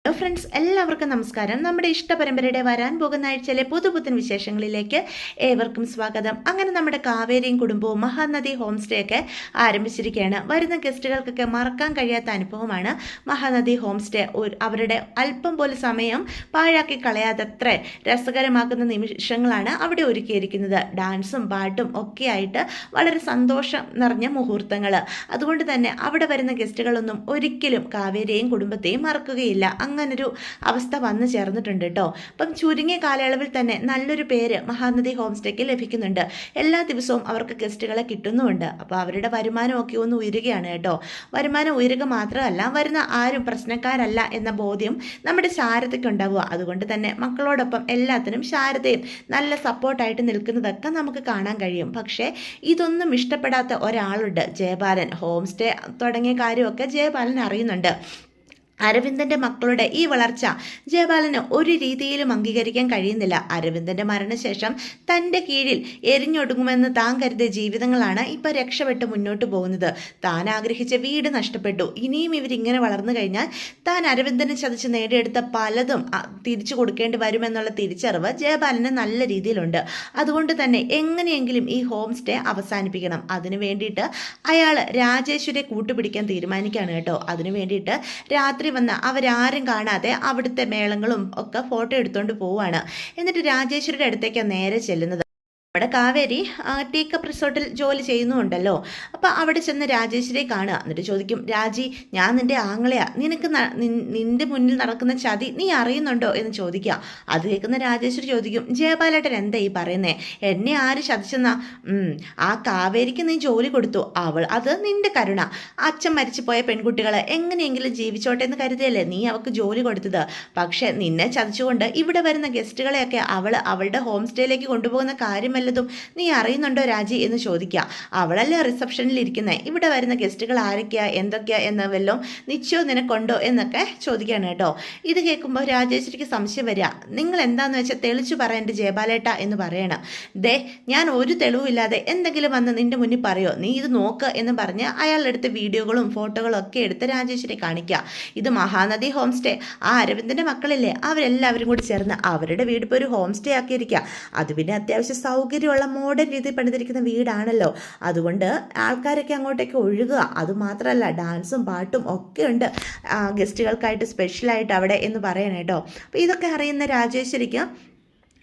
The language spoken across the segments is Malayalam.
ഹലോ ഫ്രണ്ട്സ്, എല്ലാവർക്കും നമസ്കാരം. നമ്മുടെ ഇഷ്ടപരമ്പരയുടെ വരാൻ പോകുന്ന ആഴ്ചയിലെ പുതുപുത്തൻ വിശേഷങ്ങളിലേക്ക് ഏവർക്കും സ്വാഗതം. അങ്ങനെ നമ്മുടെ കാവേരിയും കുടുംബവും മഹാനദി ഹോം സ്റ്റേ ഒക്കെ ആരംഭിച്ചിരിക്കുകയാണ്. വരുന്ന ഗസ്റ്റുകൾക്കൊക്കെ മറക്കാൻ കഴിയാത്ത അനുഭവമാണ് മഹാനദി ഹോം സ്റ്റേ. അവരുടെ അല്പം പോലും സമയം പാഴാക്കി കളയാതത്ര രസകരമാക്കുന്ന നിമിഷങ്ങളാണ് അവിടെ ഒരുക്കിയിരിക്കുന്നത്. ഡാൻസും പാട്ടും ഒക്കെ ആയിട്ട് വളരെ സന്തോഷം നിറഞ്ഞ മുഹൂർത്തങ്ങൾ. അതുകൊണ്ട് തന്നെ അവിടെ വരുന്ന ഗസ്റ്റുകളൊന്നും ഒരിക്കലും കാവേരിയെയും കുടുംബത്തെയും മറക്കുകയില്ല. അങ്ങനൊരു അവസ്ഥ വന്നു ചേർന്നിട്ടുണ്ട് കേട്ടോ. അപ്പം ചുരുങ്ങിയ കാലയളവിൽ തന്നെ നല്ലൊരു പേര് മഹാനദി ഹോം സ്റ്റേക്ക് ലഭിക്കുന്നുണ്ട്. എല്ലാ ദിവസവും അവർക്ക് ഗസ്റ്റുകളെ കിട്ടുന്നുമുണ്ട്. അപ്പോൾ അവരുടെ വരുമാനമൊക്കെ ഒന്ന് ഉയരുകയാണ് കേട്ടോ. വരുമാനം ഉയരുക മാത്രമല്ല, വരുന്ന ആരും പ്രശ്നക്കാരല്ല എന്ന ബോധ്യം നമ്മുടെ ശാരദയ്ക്ക് ഉണ്ടാവുക. അതുകൊണ്ട് തന്നെ മക്കളോടൊപ്പം എല്ലാത്തിനും ശാരദയും നല്ല സപ്പോർട്ടായിട്ട് നിൽക്കുന്നതൊക്കെ നമുക്ക് കാണാൻ കഴിയും. പക്ഷേ ഇതൊന്നും ഇഷ്ടപ്പെടാത്ത ഒരാളുണ്ട്, ജയപാലൻ. ഹോം സ്റ്റേ തുടങ്ങിയ കാര്യമൊക്കെ ജയപാലൻ അറിയുന്നുണ്ട്. അരവിന്ദൻ്റെ മക്കളുടെ ഈ വളർച്ച ജയപാലന് ഒരു രീതിയിലും അംഗീകരിക്കാൻ കഴിയുന്നില്ല. അരവിന്ദൻ്റെ മരണശേഷം തൻ്റെ കീഴിൽ എരിഞ്ഞൊടുങ്ങുമെന്ന് താൻ കരുതിയ ജീവിതങ്ങളാണ് ഇപ്പോൾ രക്ഷപ്പെട്ട് മുന്നോട്ട് പോകുന്നത്. താൻ ആഗ്രഹിച്ച വീട് നഷ്ടപ്പെട്ടു. ഇനിയും ഇവരിങ്ങനെ വളർന്നു കഴിഞ്ഞാൽ താൻ അരവിന്ദനെ ചതിച്ച് നേടിയെടുത്ത പലതും തിരിച്ചു കൊടുക്കേണ്ടി വരുമെന്നുള്ള തിരിച്ചറിവ് ജയപാലന് നല്ല രീതിയിലുണ്ട്. അതുകൊണ്ട് തന്നെ എങ്ങനെയെങ്കിലും ഈ ഹോം സ്റ്റേ അവസാനിപ്പിക്കണം. അതിനു വേണ്ടിയിട്ട് അയാൾ രാജേശ്വരിയെ കൂട്ടുപിടിക്കാൻ തീരുമാനിക്കുകയാണ് കേട്ടോ. അതിനു വേണ്ടിയിട്ട് രാത്രി വന്ന് അവരാരും കാണാതെ അവിടുത്തെ മേളങ്ങളും ഒക്കെ ഫോട്ടോ എടുത്തുകൊണ്ട് പോവുകയാണ്. എന്നിട്ട് രാജേശ്വരിയുടെ അടുത്തേക്കാണ് നേരെ ചെല്ലുന്നത്. നമ്മുടെ കാവേരി ടീക്കപ്പ് റിസോർട്ടിൽ ജോലി ചെയ്യുന്നുണ്ടല്ലോ. അപ്പോൾ അവിടെ ചെന്ന് രാജേശ്വരിയെ കാണുക. എന്നിട്ട് ചോദിക്കും, രാജി, ഞാൻ നിൻ്റെ ആങ്ങളെയാ, നിനക്ക് നിൻ്റെ മുന്നിൽ നടക്കുന്ന ചതി നീ അറിയുന്നുണ്ടോ എന്ന് ചോദിക്കുക. അത് കേൾക്കുന്ന രാജേശ്വരി ചോദിക്കും, ജയപാലേട്ടൻ എന്താ ഈ പറയുന്നേ? എന്നെ ആര് ചതിച്ചെന്നാ? ആ കാവേരിക്ക് നീ ജോലി കൊടുത്തു, അത് നിൻ്റെ കരുണ. അച്ഛൻ മരിച്ചു പോയ പെൺകുട്ടികളെ എങ്ങനെയെങ്കിലും ജീവിച്ചോട്ടെ എന്ന് കരുതിയല്ലേ നീ അവൾക്ക് ജോലി കൊടുത്തത്. പക്ഷേ നിന്നെ ചതിച്ചുകൊണ്ട് ഇവിടെ വരുന്ന ഗസ്റ്റുകളെയൊക്കെ അവളുടെ ഹോം സ്റ്റേയിലേക്ക് കൊണ്ടുപോകുന്ന കാര്യമല്ല നീ അറിയുന്നുണ്ടോ രാജി എന്ന് ചോദിക്കുക. അവളല്ലേ റിസപ്ഷനിൽ ഇരിക്കുന്നത്. ഇവിടെ വരുന്ന ഗസ്റ്റുകൾ ആരൊക്കെയാ എന്തൊക്കെയാ എന്ന് വല്ലതും നിശ്ചയം നിനക്കുണ്ടോ എന്നൊക്കെ ചോദിക്കുകയാണ് കേട്ടോ. ഇത് കേൾക്കുമ്പോൾ രാജേശ്വരിക്ക് സംശയം വരിക. നിങ്ങൾ എന്താണെന്ന് വെച്ചാൽ തെളിച്ചു പറയേണ്ട ജയപാലേട്ട എന്ന് പറയണം. ദേ, ഞാൻ ഒരു തെളിവില്ലാതെ എന്തെങ്കിലും വന്ന് നിന്റെ മുന്നിൽ പറയോ, നീ ഇത് നോക്ക് എന്ന് പറഞ്ഞ് അയാളെടുത്ത വീഡിയോകളും ഫോട്ടോകളും ഒക്കെ എടുത്ത് രാജേശ്വരി കാണിക്കുക. ഇത് മഹാനദി ഹോം സ്റ്റേ. ആ അരവിന്ദൻ്റെ മക്കളില്ലേ, അവരെല്ലാവരും കൂടി ചേർന്ന് അവരുടെ വീട് ഇപ്പോൾ ഒരു ഹോം സ്റ്റേ ആക്കിയിരിക്കുക. അത് പിന്നെ അത്യാവശ്യം സൗകര്യമുള്ള മോഡേൺ രീതിയിൽ പണിതിരിക്കുന്ന വീടാണല്ലോ. അതുകൊണ്ട് ആൾക്കാരൊക്കെ അങ്ങോട്ടേക്ക് ഒഴുകുക. അതുമാത്രമല്ല, ഡാൻസും പാട്ടും ഒക്കെ ഉണ്ട് ഗസ്റ്റുകൾക്കായിട്ട് സ്പെഷ്യലായിട്ട് അവിടെ എന്ന് പറയണേ കേട്ടോ. അപ്പോൾ ഇതൊക്കെ അറിയുന്ന രാജേശ്വരിക്ക്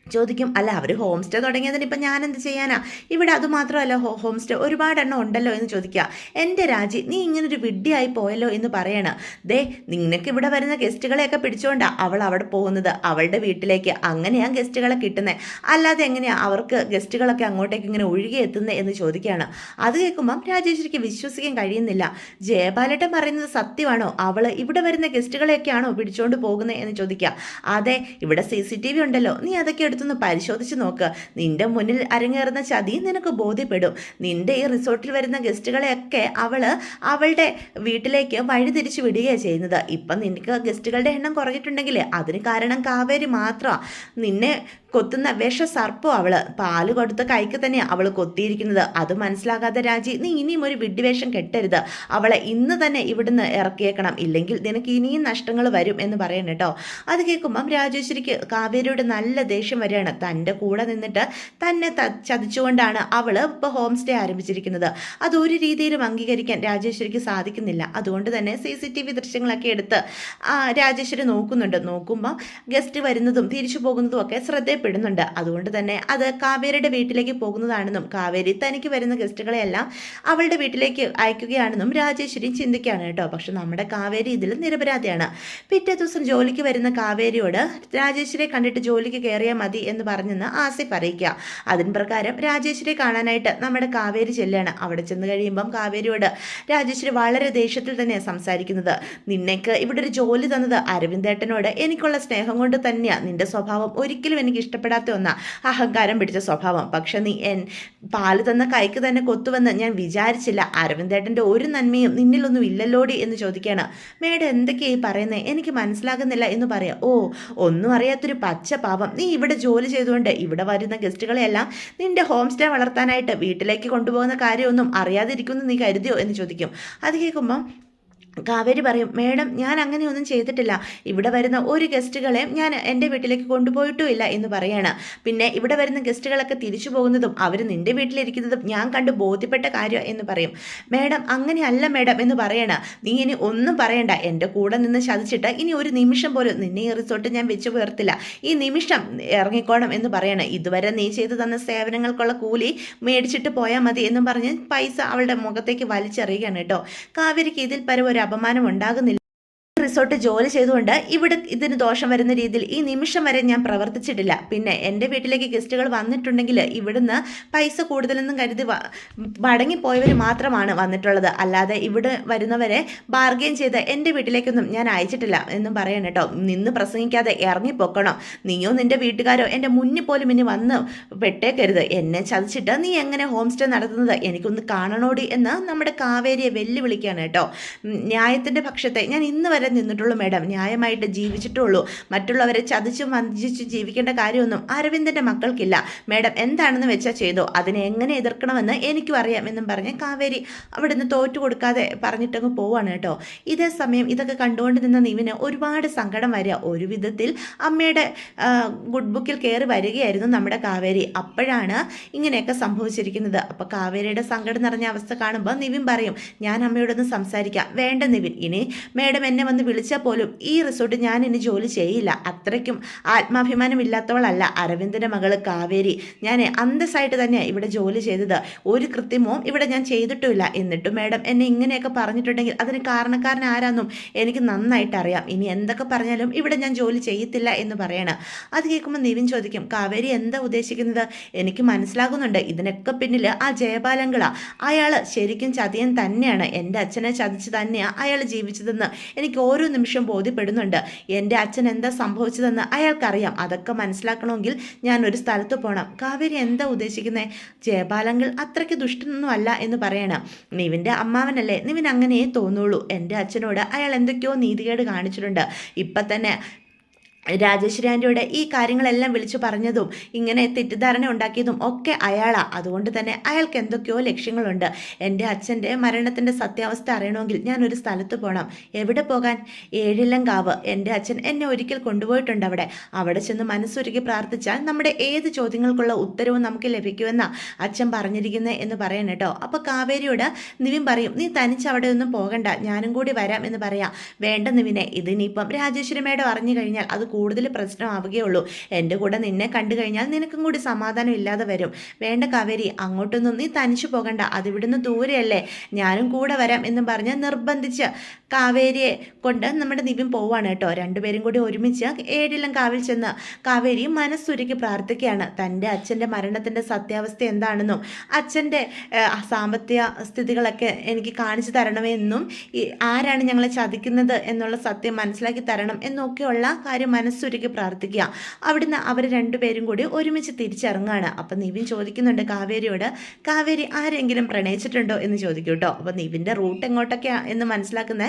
ചോദിക്കും, അല്ല അവർ ഹോം സ്റ്റേ തുടങ്ങിയതിന് ഇപ്പം ഞാൻ എന്ത് ചെയ്യാനാ? ഇവിടെ അതുമാത്രമല്ല, ഹോം സ്റ്റേ ഒരുപാടെണ്ണം ഉണ്ടല്ലോ എന്ന് ചോദിക്കുക. എൻ്റെ രാജി, നീ ഇങ്ങനൊരു വിഡ്ഢിയായി പോയല്ലോ എന്ന് പറയണം. ദേ, നിനക്ക് ഇവിടെ വരുന്ന ഗസ്റ്റുകളെയൊക്കെ പിടിച്ചുകൊണ്ടാണ് അവൾ അവിടെ പോകുന്നത്, അവളുടെ വീട്ടിലേക്ക്. അങ്ങനെയാണ് ഗസ്റ്റുകളെ കിട്ടുന്നത്. അല്ലാതെ എങ്ങനെയാണ് അവർക്ക് ഗസ്റ്റുകളൊക്കെ അങ്ങോട്ടേക്ക് ഇങ്ങനെ ഒഴുകി എത്തുന്നത് എന്ന് ചോദിക്കുകയാണ്. അത് കേൾക്കുമ്പം രാജേശ്വരിക്ക് വിശ്വസിക്കാൻ കഴിയുന്നില്ല. ജയപാലേട്ടൻ പറയുന്നത് സത്യമാണോ? അവൾ ഇവിടെ വരുന്ന ഗസ്റ്റുകളെയൊക്കെയാണോ പിടിച്ചുകൊണ്ട് പോകുന്നത് എന്ന് ചോദിക്കുക. അതെ, ഇവിടെ CCTV ഉണ്ടല്ലോ, നീ അതൊക്കെ എടുത്തൊന്ന് പരിശോധിച്ച് നോക്ക്. നിന്റെ മുന്നിൽ അരങ്ങേറുന്ന ചതി നിനക്ക് ബോധ്യപ്പെടും. നിന്റെ ഈ റിസോർട്ടിൽ വരുന്ന ഗസ്റ്റുകളെയൊക്കെ അവളുടെ വീട്ടിലേക്ക് വഴിതിരിച്ചു വിടുകയാണ് ചെയ്യുന്നത്. ഇപ്പം നിനക്ക് ഗസ്റ്റുകളുടെ എണ്ണം കുറഞ്ഞിട്ടുണ്ടെങ്കിൽ അതിന് കാരണം കാവേരി മാത്രമാണ്. നിന്നെ കൊത്തുന്ന വിഷസർപ്പം അവള്. പാല് കൊടുത്ത കൈക്ക് തന്നെയാണ് അവൾ കൊത്തിയിരിക്കുന്നത്. അത് മനസ്സിലാകാതെ രാജി, നീ ഇനിയും ഒരു വിഡ്ഢിവേഷം കെട്ടരുത്. അവളെ ഇന്ന് തന്നെ ഇവിടുന്ന് ഇറക്കിയേക്കണം, ഇല്ലെങ്കിൽ നിനക്ക് ഇനിയും നഷ്ടങ്ങൾ വരും എന്ന് പറയണം കേട്ടോ. അത് കേൾക്കുമ്പം രാജേശ്വരിക്ക് കാവേരിയോട് നല്ല ദേഷ്യം വരികയാണ്. തൻ്റെ കൂടെ നിന്നിട്ട് തന്നെ ചതിച്ചുകൊണ്ടാണ് അവൾ ഇപ്പോൾ ഹോം സ്റ്റേ ആരംഭിച്ചിരിക്കുന്നത്. അതൊരു രീതിയിലും അംഗീകരിക്കാൻ രാജേശ്വരിക്ക് സാധിക്കുന്നില്ല. അതുകൊണ്ട് തന്നെ CCTV ദൃശ്യങ്ങളൊക്കെ എടുത്ത് രാജേശ്വരി നോക്കുമ്പോൾ ഗസ്റ്റ് വരുന്നതും തിരിച്ചു പോകുന്നതും ഒക്കെ ശ്രദ്ധയപ്പെടുന്നുണ്ട്. അതുകൊണ്ട് തന്നെ അത് കാവേരിയുടെ വീട്ടിലേക്ക് പോകുന്നതാണെന്നും കാവേരി തനിക്ക് വരുന്ന ഗസ്റ്റുകളെയെല്ലാം അവളുടെ വീട്ടിലേക്ക് അയക്കുകയാണെന്നും രാജേശ്വരി ചിന്തിക്കുകയാണ് കേട്ടോ. പക്ഷെ നമ്മുടെ കാവേരി ഇതിൽ നിരപരാധിയാണ്. പിറ്റേ ദിവസം ജോലിക്ക് വരുന്ന കാവേരിയോട് രാജേശ്വരിയെ കണ്ടിട്ട് ജോലിക്ക് കയറിയാൽ മതി എന്ന് പറഞ്ഞെന്ന് ആസിഫ് അറിയിക്കുക. അതിന് പ്രകാരം രാജേശ്വരിയെ കാണാനായിട്ട് നമ്മുടെ കാവേരി ചെല്ലുകയാണ്. അവിടെ ചെന്ന് കഴിയുമ്പം കാവേരിയോട് രാജേശ്വരി വളരെ ദേഷ്യത്തിൽ തന്നെയാണ് സംസാരിക്കുന്നത്. നിന്നേക്ക് ഇവിടെ ഒരു ജോലി തന്നത് അരവിന്ദേട്ടനോട് എനിക്കുള്ള സ്നേഹം കൊണ്ട് തന്നെയാണ്. നിന്റെ സ്വഭാവം ഒരിക്കലും എനിക്ക് ഇഷ്ടപ്പെടാത്ത ഒന്നാ, അഹങ്കാരം പിടിച്ച സ്വഭാവം. പക്ഷെ നീ പാല് തന്ന കൈക്ക് തന്നെ കൊത്തുവെന്ന് ഞാൻ വിചാരിച്ചില്ല. അരവിന്ദേട്ടൻ്റെ ഒരു നന്മയും നിന്നിലൊന്നും ഇല്ലല്ലോടി എന്ന് ചോദിക്കുകയാണ്. മേഡം എന്തൊക്കെയായി പറയുന്നത്? എനിക്ക് മനസ്സിലാകുന്നില്ല എന്ന് പറയാം. ഓ, ഒന്നും അറിയാത്തൊരു പച്ച പാവം. നീ ഇവിടെ ജോലി ചെയ്തുകൊണ്ട് ഇവിടെ വരുന്ന ഗസ്റ്റുകളെയെല്ലാം നിന്റെ ഹോം സ്റ്റേ വളർത്താനായിട്ട് വീട്ടിലേക്ക് കൊണ്ടുപോകുന്ന കാര്യമൊന്നും അറിയാതിരിക്കുന്നു നീ കരുതിയോ എന്ന് ചോദിക്കും. അത് കേൾക്കുമ്പം കാവേരി പറയും, മേഡം ഞാൻ അങ്ങനെയൊന്നും ചെയ്തിട്ടില്ല, ഇവിടെ വരുന്ന ഒരു ഗസ്റ്റുകളെയും ഞാൻ എൻ്റെ വീട്ടിലേക്ക് കൊണ്ടുപോയിട്ടുമില്ല എന്ന് പറയാണ്. പിന്നെ ഇവിടെ വരുന്ന ഗസ്റ്റുകളൊക്കെ തിരിച്ചു പോകുന്നതും അവർ നിൻ്റെ വീട്ടിലിരിക്കുന്നതും ഞാൻ കണ്ട് ബോധ്യപ്പെട്ട കാര്യം എന്ന് പറയും. മേഡം അങ്ങനെയല്ല മേഡം എന്ന് പറയണ. നീ ഇനി ഒന്നും പറയണ്ട, എൻ്റെ കൂടെ നിന്ന് ചതിച്ചിട്ട് ഇനി ഒരു നിമിഷം പോലും നിന്നെ ഈ റിസോർട്ട് ഞാൻ വെച്ചു പുയർത്തില്ല, ഈ നിമിഷം ഇറങ്ങിക്കോണം എന്ന് പറയണം. ഇതുവരെ നീ ചെയ്തു തന്ന സേവനങ്ങൾക്കുള്ള കൂലി മേടിച്ചിട്ട് പോയാൽ മതി എന്നും പറഞ്ഞ് പൈസ അവളുടെ മുഖത്തേക്ക് വലിച്ചെറിയുകയാണ് കേട്ടോ. കാവേരിക്ക് ഇതിൽ പരം ഒരു അപമാനം ഉണ്ടാകുന്നില്ല. റിസോർട്ട് ജോലി ചെയ്തുകൊണ്ട് ഇവിടെ ഇതിന് ദോഷം വരുന്ന രീതിയിൽ ഈ നിമിഷം വരെ ഞാൻ പ്രവർത്തിച്ചിട്ടില്ല. പിന്നെ എൻ്റെ വീട്ടിലേക്ക് ഗസ്റ്റുകൾ വന്നിട്ടുണ്ടെങ്കിൽ ഇവിടുന്ന് പൈസ കൂടുതലെന്നും കരുതി മടങ്ങിപ്പോയവർ മാത്രമാണ് വന്നിട്ടുള്ളത്, അല്ലാതെ ഇവിടെ വരുന്നവരെ ബാർഗെയിൻ ചെയ്ത് എൻ്റെ വീട്ടിലേക്കൊന്നും ഞാൻ അയച്ചിട്ടില്ല എന്നും പറയണം കേട്ടോ. നിന്ന് പ്രസംഗിക്കാതെ ഇറങ്ങിപ്പോക്കണം. നീയോ നിൻ്റെ വീട്ടുകാരോ എൻ്റെ മുന്നിൽ പോലും ഇനി വന്ന് പെട്ടേക്കരുത്. എന്നെ ചതിച്ചിട്ട് നീ എങ്ങനെ ഹോം സ്റ്റേ നടത്തുന്നത് എനിക്കൊന്ന് കാണണോടി എന്ന് നമ്മുടെ കാവേരിയെ വെല്ലുവിളിക്കുകയാണ് കേട്ടോ. ന്യായത്തിൻ്റെ പക്ഷത്തെ ഞാൻ ഇന്ന് വരെ നിന്നിട്ടുള്ളൂ മേഡം, ന്യായമായിട്ട് ജീവിച്ചിട്ടുള്ളൂ. മറ്റുള്ളവരെ ചതിച്ചും വഞ്ചിച്ചും ജീവിക്കേണ്ട കാര്യമൊന്നും അരവിന്ദൻ്റെ മക്കൾക്കില്ല. മേഡം എന്താണെന്ന് വെച്ചാൽ ചെയ്തോ, അതിനെ എങ്ങനെ എതിർക്കണമെന്ന് എനിക്കും അറിയാം എന്നും പറഞ്ഞ് കാവേരി അവിടുന്ന് തോറ്റു കൊടുക്കാതെ പറഞ്ഞിട്ടങ്ങ് പോവാണ് കേട്ടോ. ഇതേ സമയം ഇതൊക്കെ കണ്ടുകൊണ്ട് നിന്ന നിവിന് ഒരുപാട് സങ്കടം വരിക. ഒരു വിധത്തിൽ അമ്മയുടെ ഗുഡ് ബുക്കിൽ കയറി വരികയായിരുന്നു നമ്മുടെ കാവേരി. അപ്പോഴാണ് ഇങ്ങനെയൊക്കെ സംഭവിച്ചിരിക്കുന്നത്. അപ്പോൾ കാവേരിയുടെ സങ്കടം നിറഞ്ഞ അവസ്ഥ കാണുമ്പോൾ നിവിൻ പറയും, ഞാൻ അമ്മയോടൊന്ന് സംസാരിക്കാം. വേണ്ട നിവിൻ, ഇനി മേഡം എന്നെ വന്ന് വിളിച്ചാൽ പോലും ഈ റിസോർട്ട് ഞാൻ ഇനി ജോലി ചെയ്യില്ല. അത്രയ്ക്കും ആത്മാഭിമാനമില്ലാത്തവളല്ല അരവിന്ദൻ്റെ മകള് കാവേരി. ഞാൻ അന്തസ്സായിട്ട് തന്നെയാണ് ഇവിടെ ജോലി ചെയ്തത്, ഒരു കൃത്രിമവും ഇവിടെ ഞാൻ ചെയ്തിട്ടുമില്ല. എന്നിട്ടും മേഡം എന്നെ ഇങ്ങനെയൊക്കെ പറഞ്ഞിട്ടുണ്ടെങ്കിൽ അതിന് കാരണക്കാരൻ ആരാന്നും എനിക്ക് നന്നായിട്ട് അറിയാം. ഇനി എന്തൊക്കെ പറഞ്ഞാലും ഇവിടെ ഞാൻ ജോലി ചെയ്യത്തില്ല എന്ന് പറയണം. അത് കേൾക്കുമ്പോൾ നിവിൻ ചോദിക്കും, കാവേരി എന്താ ഉദ്ദേശിക്കുന്നത്? എനിക്ക് മനസ്സിലാകുന്നുണ്ട് ഇതിനൊക്കെ പിന്നിൽ ആ ജയപാലങ്കളാ. അയാൾ ശരിക്കും ചതിയൻ തന്നെയാണ്. എൻ്റെ അച്ഛനെ ചതിച്ച് തന്നെയാണ് അയാൾ ജീവിച്ചതെന്ന് എനിക്ക് ഓരോ നിമിഷം ബോധ്യപ്പെടുന്നുണ്ട്. എൻ്റെ അച്ഛൻ എന്താ സംഭവിച്ചതെന്ന് അയാൾക്കറിയാം. അതൊക്കെ മനസ്സിലാക്കണമെങ്കിൽ ഞാൻ ഒരു സ്ഥലത്ത് പോകണം. കാവേരി എന്താ ഉദ്ദേശിക്കുന്നത്? ജയപാലങ്ങൾ അത്രയ്ക്ക് ദുഷ്ടനൊന്നും അല്ല എന്ന് പറയണം. നിവിൻ്റെ അമ്മാവനല്ലേ, നിവിൻ അങ്ങനെയേ തോന്നുള്ളൂ. എൻ്റെ അച്ഛനോട് അയാൾ എന്തൊക്കെയോ നീതികേട് കാണിച്ചിട്ടുണ്ട്. ഇപ്പം തന്നെ രാജേശ്വരി ആൻറ്റിയുടെ ഈ കാര്യങ്ങളെല്ലാം വിളിച്ചു പറഞ്ഞതും ഇങ്ങനെ തെറ്റിദ്ധാരണ ഉണ്ടാക്കിയതും ഒക്കെ അയാളാണ്. അതുകൊണ്ട് തന്നെ അയാൾക്ക് എന്തൊക്കെയോ ലക്ഷ്യങ്ങളുണ്ട്. എൻ്റെ അച്ഛൻ്റെ മരണത്തിൻ്റെ സത്യാവസ്ഥ അറിയണമെങ്കിൽ ഞാനൊരു സ്ഥലത്ത് പോകണം. എവിടെ പോകാൻ? ഏഴിലങ്കാവ്. എൻ്റെ അച്ഛൻ എന്നെ ഒരിക്കൽ കൊണ്ടുപോയിട്ടുണ്ട്. അവിടെ ചെന്ന് മനസ്സൊരുക്കി പ്രാർത്ഥിച്ചാൽ നമ്മുടെ ഏത് ചോദ്യങ്ങൾക്കുള്ള ഉത്തരവും നമുക്ക് ലഭിക്കുമെന്നാണ് അച്ഛൻ പറഞ്ഞിരിക്കുന്നത് എന്ന് പറയാൻ കേട്ടോ. അപ്പോൾ കാവേരിയോട് നിവിൻ പറയും, നീ തനിച്ച് അവിടെ ഒന്നും പോകണ്ട, ഞാനും കൂടി വരാം എന്ന് പറയാം. വേണ്ട നിവിനെ, ഇതിനിപ്പം രാജേശ്വരി മേഡം അറിഞ്ഞു കഴിഞ്ഞാൽ അത് കൂടുതൽ പ്രശ്നമാവുകയുള്ളൂ. എൻ്റെ കൂടെ നിന്നെ കണ്ടു കഴിഞ്ഞാൽ നിനക്കും കൂടി സമാധാനം ഇല്ലാതെ വരും. വേണ്ട കാവേരി, അങ്ങോട്ടൊന്നും നീ തനിച്ചു പോകണ്ട, അതിവിടുന്ന് ദൂരെയല്ലേ, ഞാനും കൂടെ വരാം എന്ന് പറഞ്ഞ് നിർബന്ധിച്ച് കാവേരിയെ കൊണ്ട് നമ്മുടെ നിവിൻ പോവാണ് കേട്ടോ. രണ്ടുപേരും കൂടി ഒരുമിച്ച് ഏഴിലം കാവിൽ ചെന്ന് കാവേരി മനസ്സുരുക്കി പ്രാർത്ഥിക്കുകയാണ്. തൻ്റെ അച്ഛൻ്റെ മരണത്തിൻ്റെ സത്യാവസ്ഥ എന്താണെന്നും അച്ഛൻ്റെ സാമ്പത്തിക സ്ഥിതികളൊക്കെ എനിക്ക് കാണിച്ചു തരണമെന്നും ആരാണ് ഞങ്ങളെ ചതിക്കുന്നത് എന്നുള്ള സത്യം മനസ്സിലാക്കി തരണം എന്നൊക്കെയുള്ള കാര്യം മനസ്സുരുക്കി പ്രാർത്ഥിക്കുക. അവിടുന്ന് അവർ രണ്ടുപേരും കൂടി ഒരുമിച്ച് തിരിച്ചിറങ്ങുകയാണ്. അപ്പം നിവിൻ ചോദിക്കുന്നുണ്ട് കാവേരിയോട്, കാവേരി ആരെങ്കിലും പ്രണയിച്ചിട്ടുണ്ടോ എന്ന് ചോദിക്കും കേട്ടോ. അപ്പോൾ നിവിൻ്റെ റൂട്ട് എങ്ങോട്ടൊക്കെയാണ് എന്ന് മനസ്സിലാക്കുന്ന